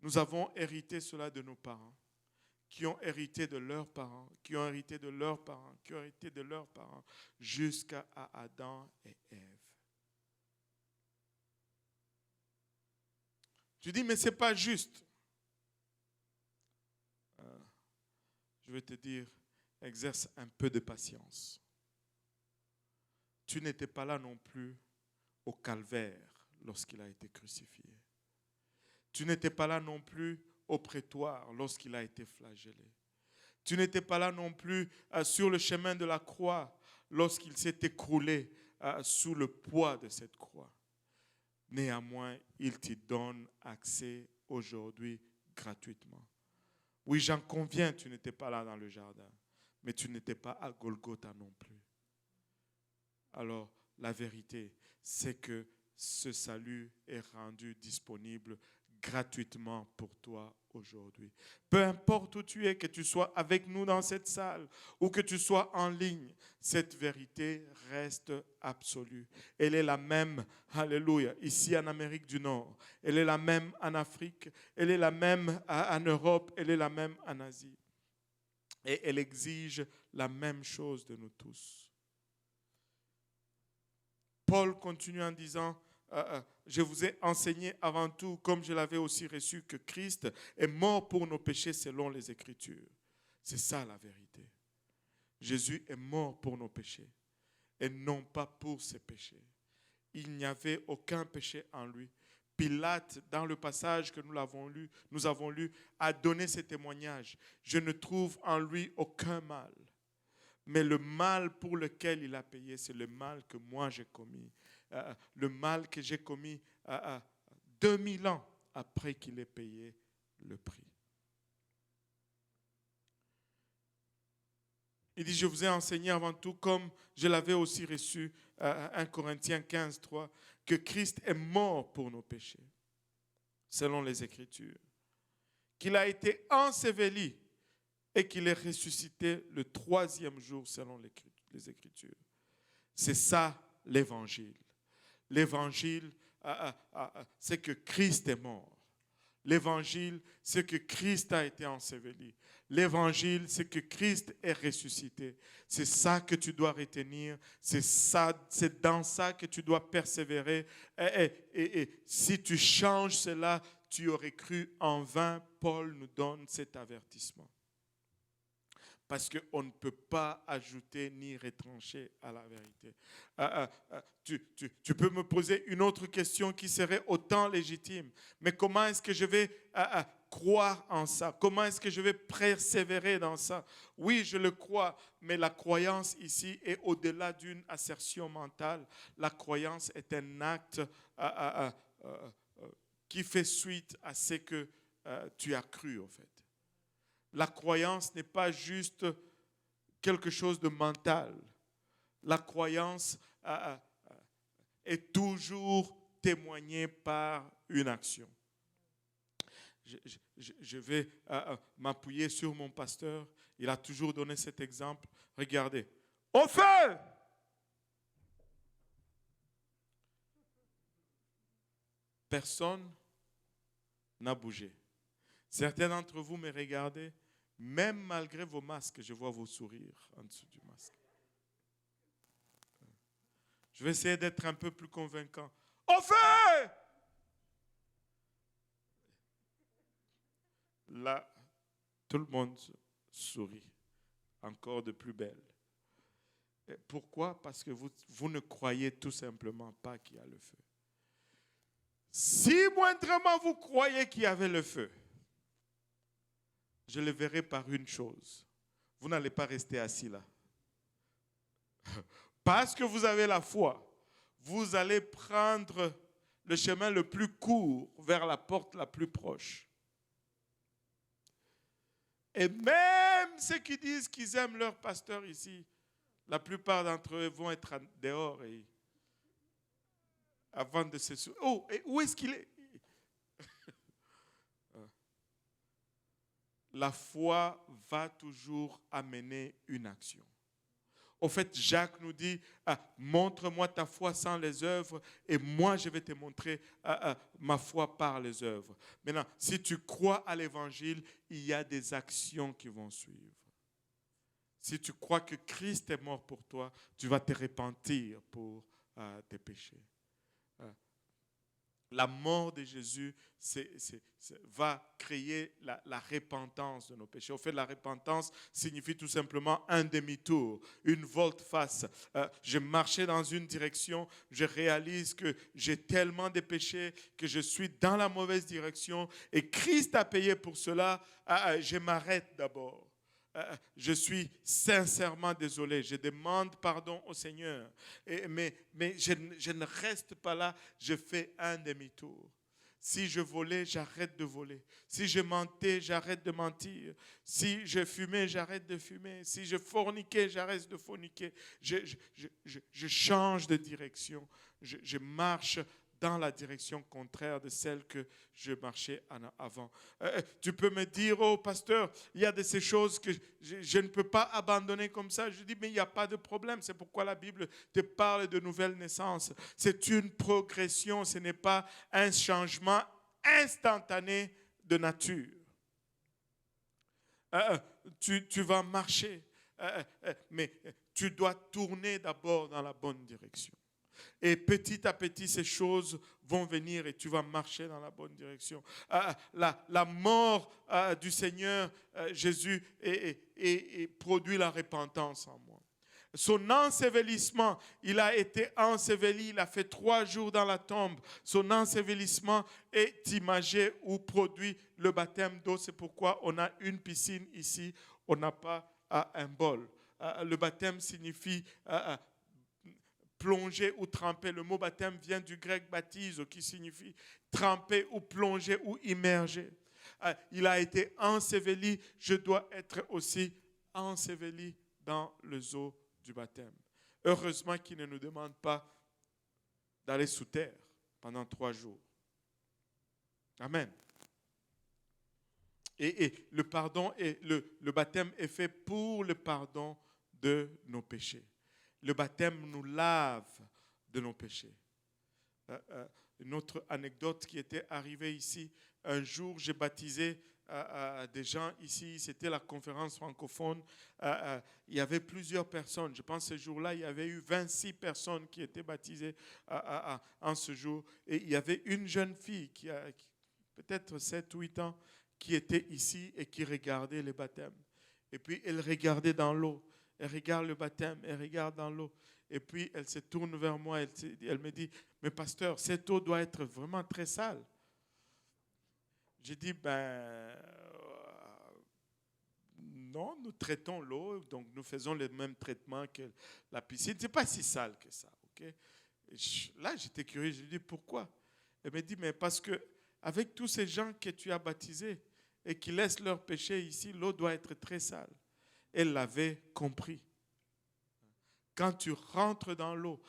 Nous avons hérité cela de nos parents, qui ont hérité de leurs parents, qui ont hérité de leurs parents, qui ont hérité de leurs parents, jusqu'à Adam et Ève. Tu dis, mais ce n'est pas juste. Je vais te dire, exerce un peu de patience. Tu n'étais pas là non plus au calvaire lorsqu'il a été crucifié. Tu n'étais pas là non plus au prétoire lorsqu'il a été flagellé. Tu n'étais pas là non plus sur le chemin de la croix lorsqu'il s'est écroulé sous le poids de cette croix. Néanmoins, il te donne accès aujourd'hui gratuitement. Oui, j'en conviens, tu n'étais pas là dans le jardin, mais tu n'étais pas à Golgotha non plus. Alors, la vérité, c'est que ce salut est rendu disponible gratuitement pour toi aujourd'hui. Peu importe où tu es, que tu sois avec nous dans cette salle ou que tu sois en ligne, cette vérité reste absolue. Elle est la même, alléluia, ici en Amérique du Nord. Elle est la même en Afrique. Elle est la même en Europe. Elle est la même en Asie. Et elle exige la même chose de nous tous. Paul continue en disant, je vous ai enseigné avant tout, comme je l'avais aussi reçu, que Christ est mort pour nos péchés selon les Écritures. C'est ça la vérité. Jésus est mort pour nos péchés et non pas pour ses péchés. Il n'y avait aucun péché en lui Pilate, dans le passage que nous avons lu, a donné ce témoignage. Je ne trouve en lui aucun mal. Mais le mal pour lequel il a payé, c'est le mal que moi j'ai commis. Le mal que j'ai commis 2000 ans après qu'il ait payé le prix. Il dit, je vous ai enseigné avant tout, comme je l'avais aussi reçu, 1 Corinthiens 15, 3, que Christ est mort pour nos péchés, selon les Écritures, qu'il a été enseveli et qu'il est ressuscité le 3e jour, selon les Écritures. C'est ça l'Évangile. L'Évangile, c'est que Christ est mort. L'Évangile, c'est que Christ a été enseveli. L'Évangile, c'est que Christ est ressuscité. C'est ça que tu dois retenir. C'est dans ça que tu dois persévérer. Et si tu changes cela, tu aurais cru en vain. Paul nous donne cet avertissement. Parce qu'on ne peut pas ajouter ni retrancher à la vérité. Tu peux me poser une autre question qui serait autant légitime. Mais comment est-ce que je vais croire en ça? Comment est-ce que je vais persévérer dans ça? Oui, je le crois, mais la croyance ici est au-delà d'une assertion mentale. La croyance est un acte qui fait suite à ce que tu as cru, en fait. La croyance n'est pas juste quelque chose de mental. La croyance est toujours témoignée par une action. Je vais m'appuyer sur mon pasteur. Il a toujours donné cet exemple. Regardez. Au feu! Personne n'a bougé. Certains d'entre vous me regardez. Même malgré vos masques, je vois vos sourires en dessous du masque. Je vais essayer d'être un peu plus convaincant. Au feu! Là, tout le monde sourit, encore de plus belle. Et pourquoi? Parce que vous ne croyez tout simplement pas qu'il y a le feu. Si moindrement vous croyez qu'il y avait le feu, je le verrai par une chose. Vous n'allez pas rester assis là. Parce que vous avez la foi, vous allez prendre le chemin le plus court vers la porte la plus proche. Et même ceux qui disent qu'ils aiment leur pasteur ici, la plupart d'entre eux vont être dehors avant de se souvenir. Oh, et où est-ce qu'il est? La foi va toujours amener une action. Au fait, Jacques nous dit, montre-moi ta foi sans les œuvres et moi je vais te montrer ma foi par les œuvres. Maintenant, si tu crois à l'évangile, il y a des actions qui vont suivre. Si tu crois que Christ est mort pour toi, tu vas te repentir pour tes péchés. La mort de Jésus va créer la repentance de nos péchés. Au fait, la repentance signifie tout simplement un demi-tour, une volte-face. Je marchais dans une direction, je réalise que j'ai tellement de péchés, que je suis dans la mauvaise direction et Christ a payé pour cela. Je m'arrête d'abord. Je suis sincèrement désolé. Je demande pardon au Seigneur. Mais je ne reste pas là. Je fais un demi-tour. Si je volais, j'arrête de voler. Si je mentais, j'arrête de mentir. Si je fumais, j'arrête de fumer. Si je forniquais, j'arrête de forniquer. Je change de direction. Je marche dans la direction contraire de celle que je marchais avant. Tu peux me dire, oh pasteur, il y a de ces choses que je ne peux pas abandonner comme ça. Je dis, mais il n'y a pas de problème. C'est pourquoi la Bible te parle de nouvelle naissance. C'est une progression, ce n'est pas un changement instantané de nature. Tu vas marcher, mais tu dois tourner d'abord dans la bonne direction. Et petit à petit, ces choses vont venir et tu vas marcher dans la bonne direction. La mort du Seigneur Jésus produit la repentance en moi. Son ensevelissement, il a été enseveli, il a fait 3 jours dans la tombe. Son ensevelissement est imagé ou produit le baptême d'eau. C'est pourquoi on a une piscine ici, on n'a pas un bol. Le baptême signifie plonger ou tremper. Le mot baptême vient du grec baptizo, qui signifie tremper ou plonger ou immerger. Il a été enseveli, je dois être aussi enseveli dans les eaux du baptême. Heureusement qu'il ne nous demande pas d'aller sous terre pendant 3 jours. Amen. Et le pardon et le baptême est fait pour le pardon de nos péchés. Le baptême nous lave de nos péchés. Une autre anecdote qui était arrivée ici, un jour j'ai baptisé des gens ici, c'était la conférence francophone, il y avait plusieurs personnes, je pense que ce jour-là, il y avait eu 26 personnes qui étaient baptisées en ce jour, et il y avait une jeune fille qui a peut-être 7 ou 8 ans, qui était ici et qui regardait les baptêmes. Et puis elle regardait dans l'eau, elle regarde le baptême, elle regarde dans l'eau, et puis elle se tourne vers moi, elle me dit, mais pasteur, cette eau doit être vraiment très sale. J'ai dit, non, nous traitons l'eau, donc nous faisons le même traitement que la piscine. Ce n'est pas si sale que ça. Okay? Là, j'étais curieux, je lui ai dit, pourquoi? Elle me dit, mais parce que avec tous ces gens que tu as baptisés et qui laissent leurs péchés ici, l'eau doit être très sale. Elle l'avait compris. Quand tu rentres dans l'eau,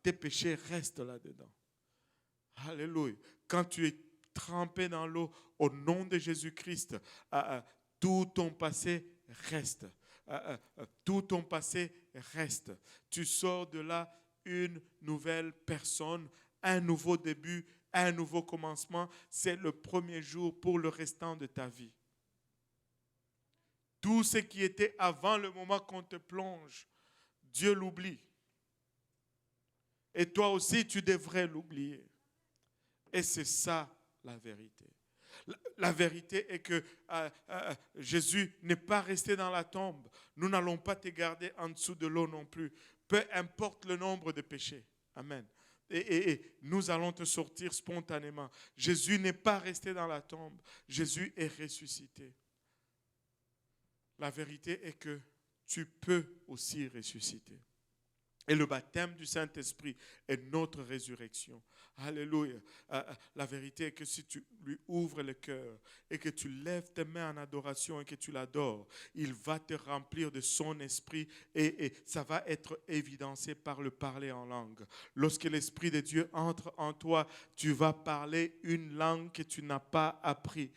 tes péchés restent là-dedans. Alléluia. Quand tu es trempé dans l'eau, au nom de Jésus-Christ, tout ton passé reste. Tout ton passé reste. Tu sors de là une nouvelle personne, un nouveau début, un nouveau commencement. C'est le premier jour pour le restant de ta vie. Tout ce qui était avant le moment qu'on te plonge, Dieu l'oublie. Et toi aussi, tu devrais l'oublier. Et c'est ça la vérité. La vérité est que Jésus n'est pas resté dans la tombe. Nous n'allons pas te garder en dessous de l'eau non plus. Peu importe le nombre de péchés. Amen. Et nous allons te sortir spontanément. Jésus n'est pas resté dans la tombe. Jésus est ressuscité. La vérité est que tu peux aussi ressusciter. Et le baptême du Saint-Esprit est notre résurrection. Alléluia. La vérité est que si tu lui ouvres le cœur et que tu lèves tes mains en adoration et que tu l'adores, il va te remplir de son esprit et ça va être évidencé par le parler en langue. Lorsque l'Esprit de Dieu entre en toi, tu vas parler une langue que tu n'as pas appris.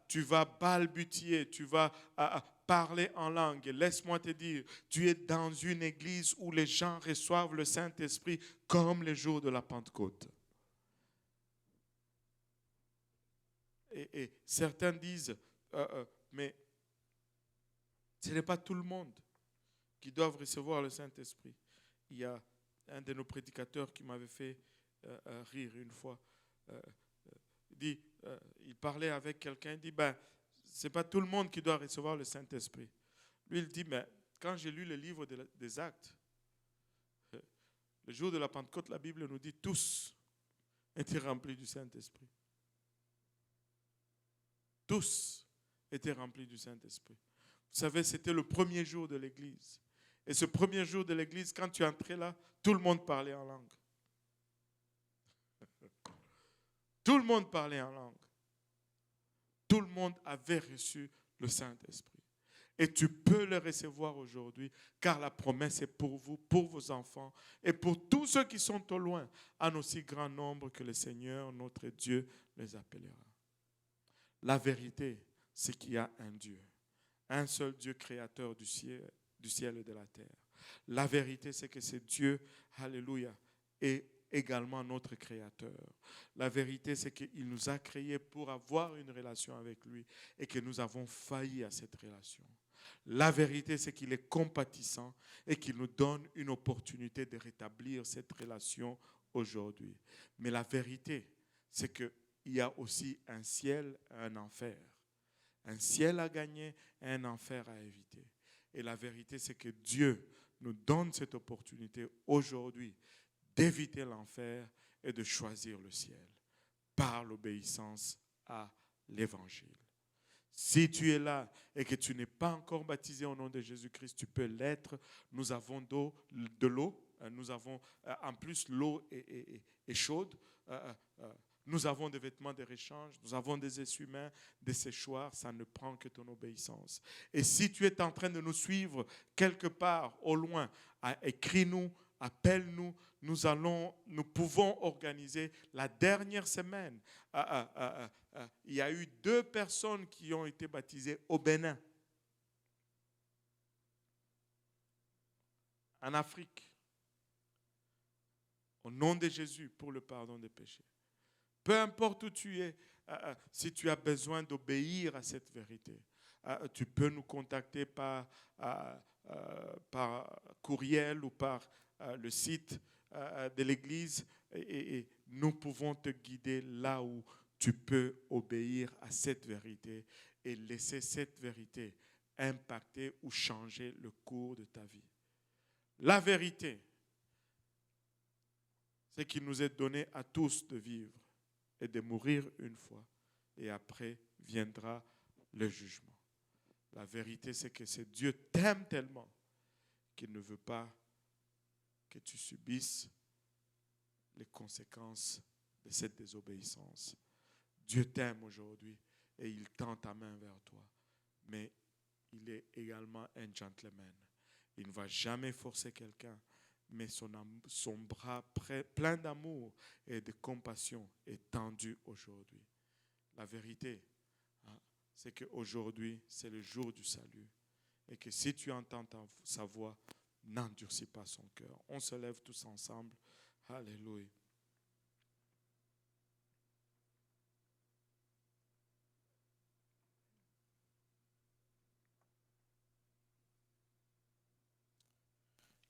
Tu vas balbutier, tu vas parler en langue. Laisse-moi te dire, tu es dans une église où les gens reçoivent le Saint-Esprit comme les jours de la Pentecôte. Et certains disent, mais ce n'est pas tout le monde qui doit recevoir le Saint-Esprit. Il y a un de nos prédicateurs qui m'avait fait rire une fois. Il parlait avec quelqu'un, il dit, ce n'est pas tout le monde qui doit recevoir le Saint-Esprit. Lui, il dit, mais quand j'ai lu le livre des Actes, le jour de la Pentecôte, la Bible nous dit tous étaient remplis du Saint-Esprit. Tous étaient remplis du Saint-Esprit. Vous savez, c'était le premier jour de l'Église. Et ce premier jour de l'Église, quand tu entrais là, tout le monde parlait en langue. Tout le monde parlait en langue. Tout le monde avait reçu le Saint-Esprit. Et tu peux le recevoir aujourd'hui, car la promesse est pour vous, pour vos enfants, et pour tous ceux qui sont au loin, en aussi grand nombre que le Seigneur, notre Dieu, les appellera. La vérité, c'est qu'il y a un Dieu, un seul Dieu créateur du ciel et de la terre. La vérité, c'est que ce Dieu, alléluia, est également notre créateur. La vérité, c'est qu'il nous a créés pour avoir une relation avec lui et que nous avons failli à cette relation. La vérité, c'est qu'il est compatissant et qu'il nous donne une opportunité de rétablir cette relation aujourd'hui. Mais la vérité, c'est qu'il y a aussi un ciel et un enfer. Un ciel à gagner et un enfer à éviter. Et la vérité, c'est que Dieu nous donne cette opportunité aujourd'hui d'éviter l'enfer et de choisir le ciel par l'obéissance à l'Évangile. Si tu es là et que tu n'es pas encore baptisé au nom de Jésus-Christ, tu peux l'être. Nous avons de l'eau. Nous avons, en plus, l'eau est chaude. Nous avons des vêtements de réchange. Nous avons des essuie-mains, des séchoirs. Ça ne prend que ton obéissance. Et si tu es en train de nous suivre quelque part au loin, écris-nous, appelle-nous. Nous pouvons organiser la dernière semaine. Il y a eu 2 personnes qui ont été baptisées au Bénin, en Afrique, au nom de Jésus pour le pardon des péchés. Peu importe où tu es, si tu as besoin d'obéir à cette vérité, tu peux nous contacter par courriel ou par le site de l'Église et nous pouvons te guider là où tu peux obéir à cette vérité et laisser cette vérité impacter ou changer le cours de ta vie. La vérité, c'est qu'il nous est donné à tous de vivre et de mourir une fois. Et après viendra le jugement. La vérité, c'est que Dieu t'aime tellement qu'il ne veut pas que tu subisses les conséquences de cette désobéissance. Dieu t'aime aujourd'hui et il tend ta main vers toi. Mais il est également un gentleman. Il ne va jamais forcer quelqu'un, mais son bras plein d'amour et de compassion est tendu aujourd'hui. La vérité, c'est qu'aujourd'hui, c'est le jour du salut. Et que si tu entends sa voix, n'endurcis pas son cœur. On se lève tous ensemble. Alléluia.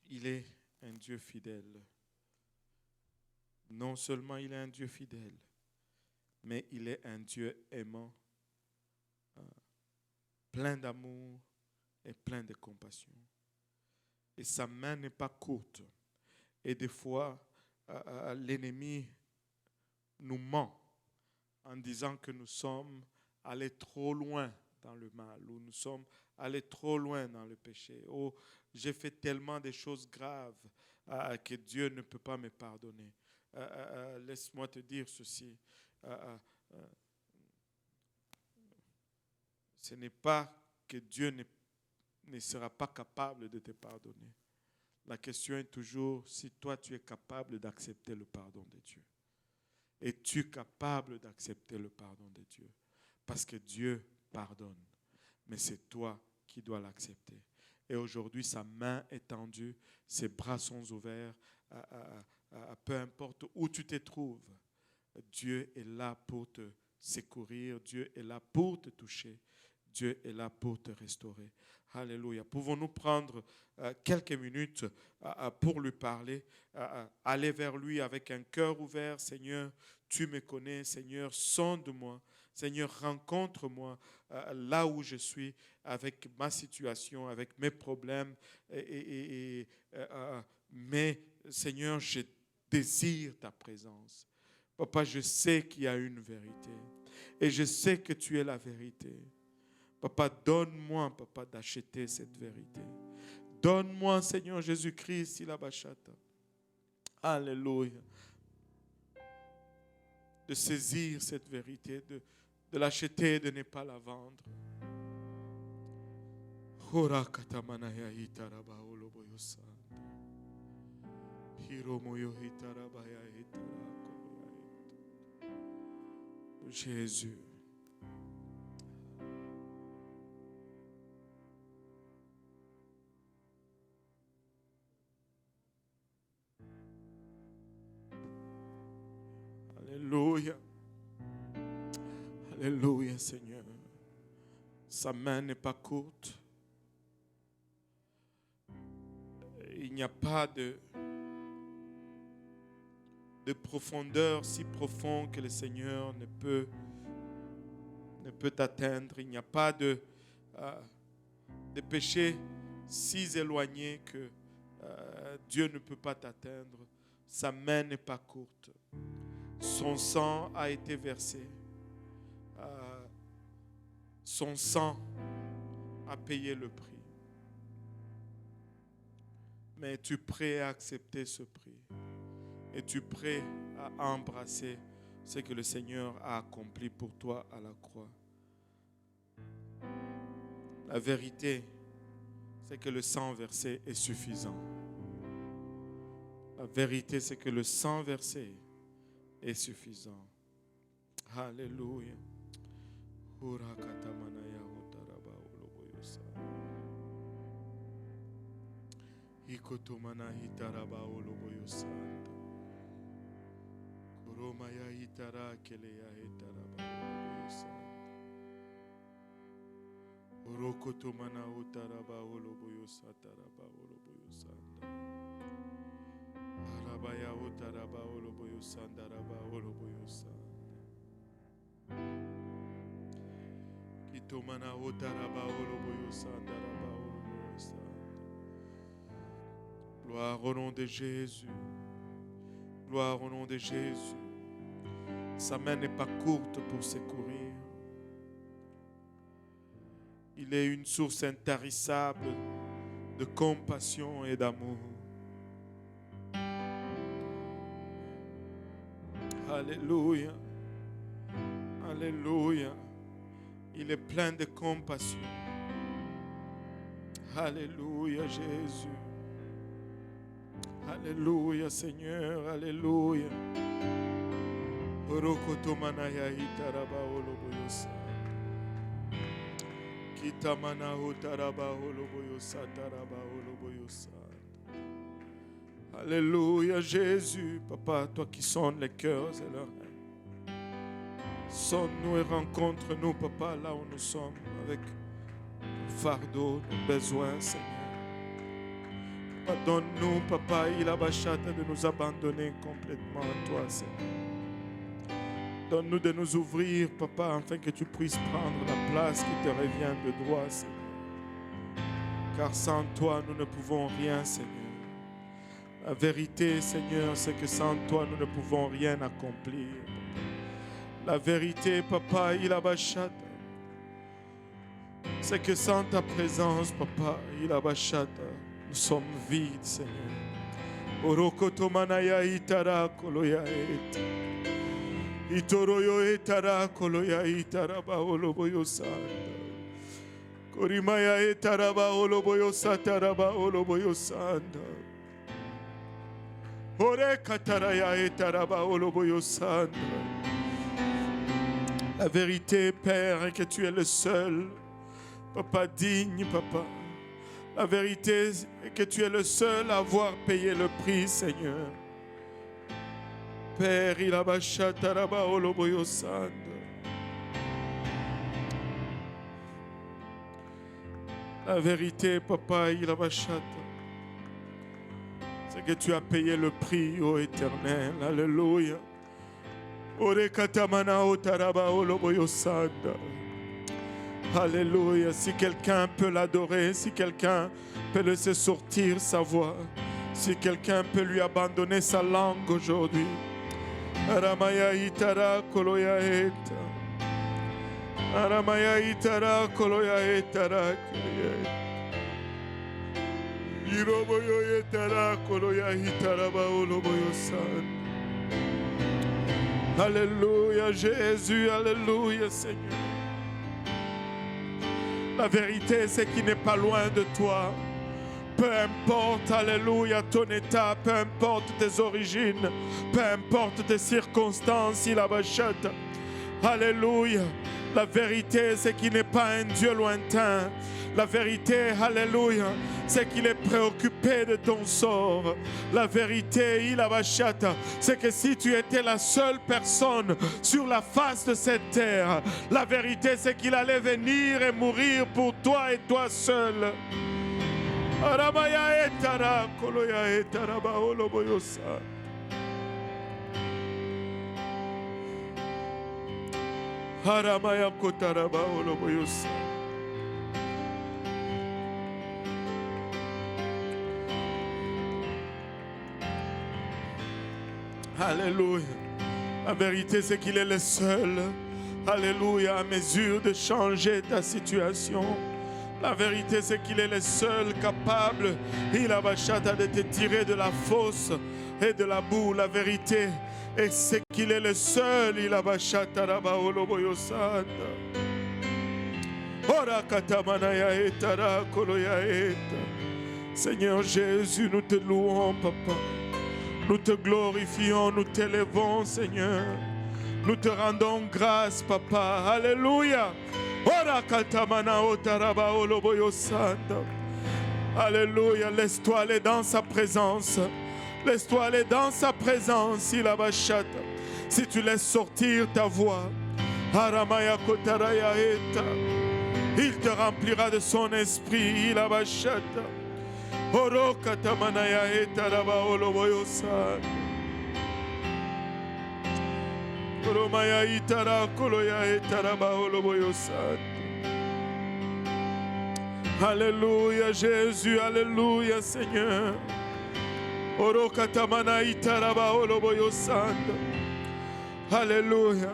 Il est un Dieu fidèle. Non seulement il est un Dieu fidèle, mais il est un Dieu aimant, plein d'amour et plein de compassion. Et sa main n'est pas courte. Et des fois, l'ennemi nous ment en disant que nous sommes allés trop loin dans le mal, ou nous sommes allés trop loin dans le péché. Oh, j'ai fait tellement de choses graves que Dieu ne peut pas me pardonner. Laisse-moi te dire ceci. Ce n'est pas que Dieu ne sera pas capable de te pardonner. La question est toujours si toi tu es capable d'accepter le pardon de Dieu. Es-tu capable d'accepter le pardon de Dieu? Parce que Dieu pardonne, mais c'est toi qui dois l'accepter. Et aujourd'hui, sa main est tendue, ses bras sont ouverts, peu importe où tu te trouves, Dieu est là pour te secourir, Dieu est là pour te toucher, Dieu est là pour te restaurer. Alléluia. Pouvons-nous prendre quelques minutes pour lui parler, aller vers lui avec un cœur ouvert. Seigneur, tu me connais. Seigneur, sonde-moi. Seigneur, rencontre-moi là où je suis avec ma situation, avec mes problèmes. Mais Seigneur, je désire ta présence. Papa, je sais qu'il y a une vérité. Et je sais que tu es la vérité. Papa, donne-moi, Papa, d'acheter cette vérité. Donne-moi, Seigneur Jésus-Christ, il a bachata. Alléluia. De saisir cette vérité, de l'acheter, de ne pas la vendre. Jésus. Alléluia. Alléluia, Seigneur. Sa main n'est pas courte. Il n'y a pas de profondeur si profond que le Seigneur ne peut atteindre. Il n'y a pas de péché si éloigné que Dieu ne peut pas t'atteindre. Sa main n'est pas courte. Son sang a été versé. Son sang a payé le prix. Mais es-tu prêt à accepter ce prix? Es-tu prêt à embrasser ce que le Seigneur a accompli pour toi à la croix? La vérité, c'est que le sang versé est suffisant. La vérité, c'est que le sang versé est suffisant. Alléluia. Ikotomana hitaraba oloboyosanta. Koromaya hitara keleya hitaraba oloboyosanta. Orokotomana utaraba oloboyosataraba oloboyosanta. Arabaya utaraba oloboyosandaraba oloboyosanta. Kitomana utaraba oloboyosandaraba oloboyosanta. Gloire au nom de Jésus. Gloire au nom de Jésus. Sa main n'est pas courte pour secourir. Il est une source intarissable de compassion et d'amour. Alléluia. Alléluia. Il est plein de compassion. Alléluia, Jésus. Alléluia, Seigneur, alléluia. Orokotomanaya hitaraba oloboyosa. Kitamana hotaraba oloboyosa taraba oloboyosa. Alléluia, Jésus, Papa, toi qui sonnes les cœurs et leurs reins. Sonne-nous et rencontre-nous, Papa, là où nous sommes, avec nos fardeaux, nos besoins, Seigneur. Donne-nous, Papa, il a bachata de nous abandonner complètement à toi, Seigneur. Donne-nous de nous ouvrir, Papa, afin que tu puisses prendre la place qui te revient de droit, Seigneur. Car sans toi, nous ne pouvons rien, Seigneur. La vérité, Seigneur, c'est que sans toi, nous ne pouvons rien accomplir. La vérité, Papa, il a bachata, c'est que sans ta présence, Papa, il a bachata. Nous sommes vides, Seigneur. Orokotomanaya itara koloya et. Itoroyo etara koloya itara ba oloboyo sanda. Korimaya etara ba oloboyo satara ba oloboyo sanda. Ore kataraya etara ba oloboyo sanda. La vérité, Père, est que tu es le seul, Papa digne, Papa. La vérité est que tu es le seul à avoir payé le prix, Seigneur. Père, il a bachata raba oloboyo sanda. La vérité, Papa, il a bachata, c'est que tu as payé le prix, ô Éternel. Alléluia. Ore katamana otaraba oloboyo sanda. Alléluia. Si quelqu'un peut l'adorer, si quelqu'un peut laisser sortir sa voix, si quelqu'un peut lui abandonner sa langue aujourd'hui. Aramaya itara koloya eta. Aramaya itara koloya etara koloya. Iroboyo etara koloya itara ba oloboyo san. Alléluia Jésus, alléluia Seigneur. La vérité, c'est qu'il n'est pas loin de toi. Peu importe, alléluia, ton état, peu importe tes origines, peu importe tes circonstances, il abachète. Alléluia. La vérité, c'est qu'il n'est pas un Dieu lointain. La vérité, alléluia, c'est qu'il est préoccupé de ton sort. La vérité, il abachète, c'est que si tu étais la seule personne sur la face de cette terre, la vérité, c'est qu'il allait venir et mourir pour toi et toi seul. Aramaya etara koloya etara ba oloboyosa. Aramaya kotara ba oloboyosa. Alléluia. La vérité, c'est qu'il est le seul, alléluia, à mesure de changer ta situation. La vérité, c'est qu'il est le seul capable, il a bachata, de te tirer de la fosse et de la boue. La vérité, et c'est qu'il est le seul, il a bachata, rabaoloboyosanda. Ora katamanaya etara koloya eta. Seigneur Jésus, nous te louons, Papa. Nous te glorifions, nous t'élevons, Seigneur. Nous te rendons grâce, Papa. Alléluia. Alléluia. Laisse-toi aller dans sa présence. Laisse-toi aller dans sa présence. Si tu laisses sortir ta voix, il te remplira de son esprit. Alléluia Jésus, alléluia Seigneur. Alléluia.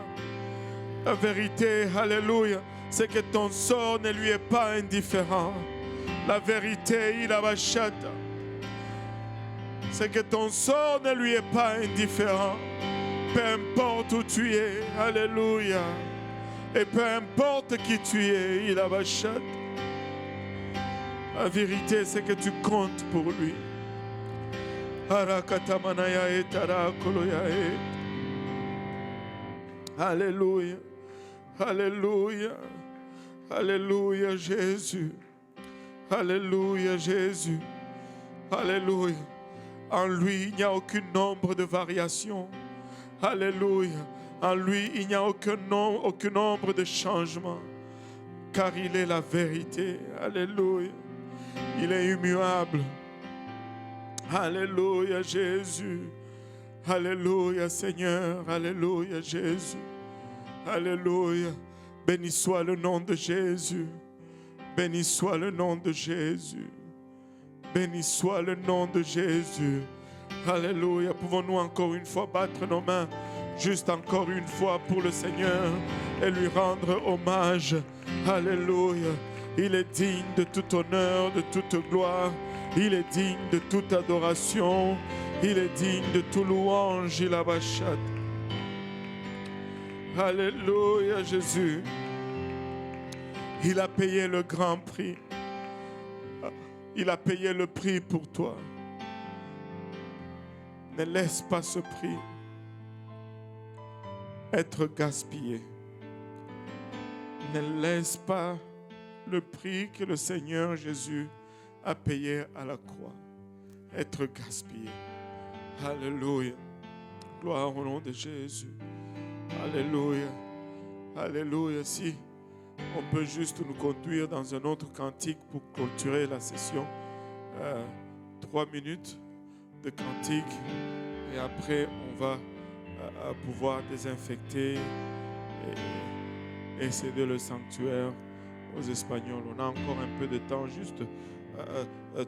La vérité, alléluia, c'est que ton sort ne lui est pas indifférent. La vérité, il a bachata, c'est que ton sort ne lui est pas indifférent. Peu importe où tu es, alléluia. Et peu importe qui tu es, il a bachata. La vérité, c'est que tu comptes pour lui. Alléluia. Alléluia. Alléluia Jésus. Alléluia Jésus. Alléluia. En lui, il n'y a aucun nombre de variations. Alléluia. En lui, il n'y a aucun nombre de changements. Car il est la vérité. Alléluia. Il est immuable. Alléluia Jésus. Alléluia Seigneur. Alléluia Jésus. Alléluia. Béni soit le nom de Jésus. Béni soit le nom de Jésus. Béni soit le nom de Jésus. Alléluia. Pouvons-nous encore une fois battre nos mains, juste encore une fois pour le Seigneur et lui rendre hommage. Alléluia. Il est digne de tout honneur, de toute gloire. Il est digne de toute adoration. Il est digne de tout louange. Il a bachat. Alléluia Jésus. Il a payé le grand prix. Il a payé le prix pour toi. Ne laisse pas ce prix être gaspillé. Ne laisse pas le prix que le Seigneur Jésus a payé à la croix être gaspillé. Alléluia. Gloire au nom de Jésus. Alléluia. Alléluia. Si on peut juste nous conduire dans un autre cantique pour clôturer la session. 3 minutes de cantique et après on va pouvoir désinfecter et céder le sanctuaire aux Espagnols. On a encore un peu de temps, juste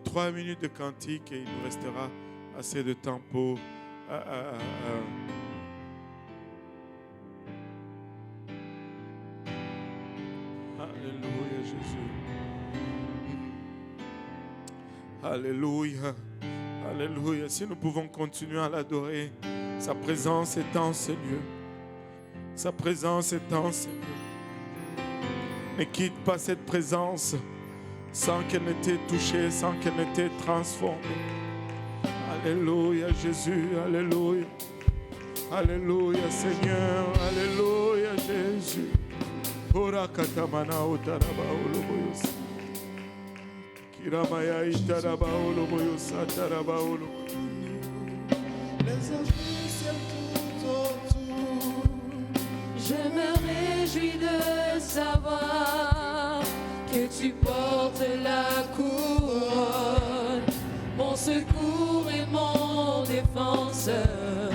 3 minutes de cantique et il nous restera assez de temps pour Alléluia Jésus. Alléluia. Alléluia. Si nous pouvons continuer à l'adorer, sa présence est en ce lieu. Sa présence est en ce lieu. Ne quitte pas cette présence sans qu'elle ne t'ait touché, sans qu'elle ne t'ait transformé. Alléluia Jésus. Alléluia. Alléluia Seigneur. Alléluia Jésus. Ora katamana utaraba oloboyos. Kiramaya itaraba oloboyos ataraba oloboyos. Les esprits sont tout autour. Je me réjouis de savoir que tu portes la couronne, mon secours et mon défenseur,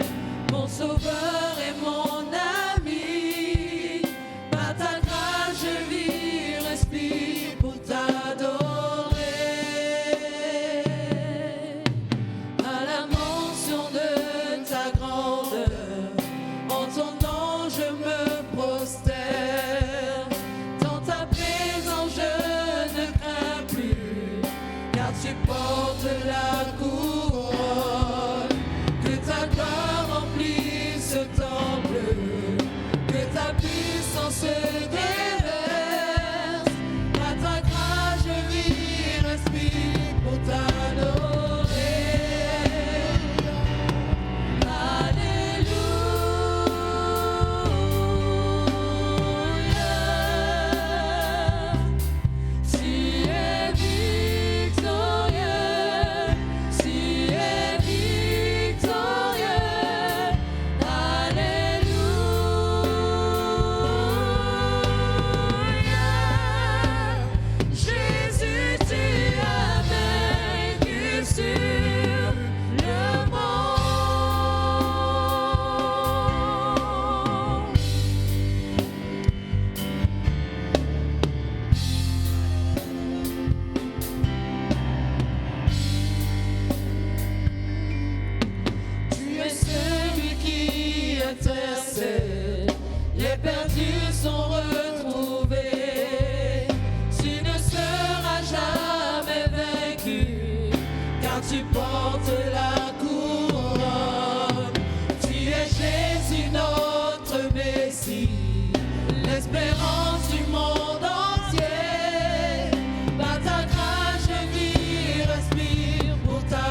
mon sauveur et mon ami. Par ta grâce je vis, respire pour t'adorer. À la mention de ta grandeur, portes la couronne, que ta gloire remplisse ce temple, que ta puissance déverse, à ta grâce je vis, respire pour t'adorer. Les perdus sont retrouvés. Tu ne seras jamais vaincu, car tu portes la couronne. Tu es Jésus, notre Messie, l'espérance du monde entier. Par ta grâce je vis, respire pour t'adorer.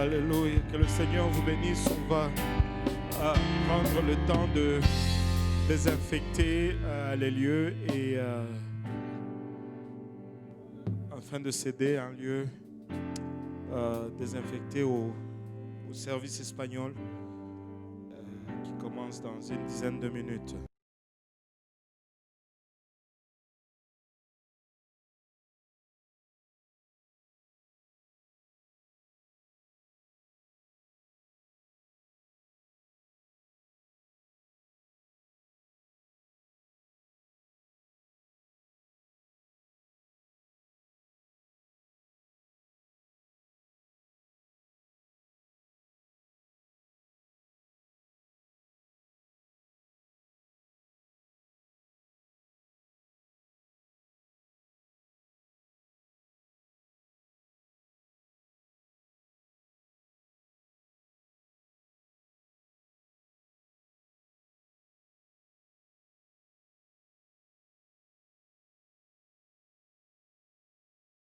Alléluia. Que le Seigneur vous bénisse. On va prendre le temps de désinfecter les lieux et afin de céder un lieu désinfecté au service espagnol qui commence dans une dizaine de minutes.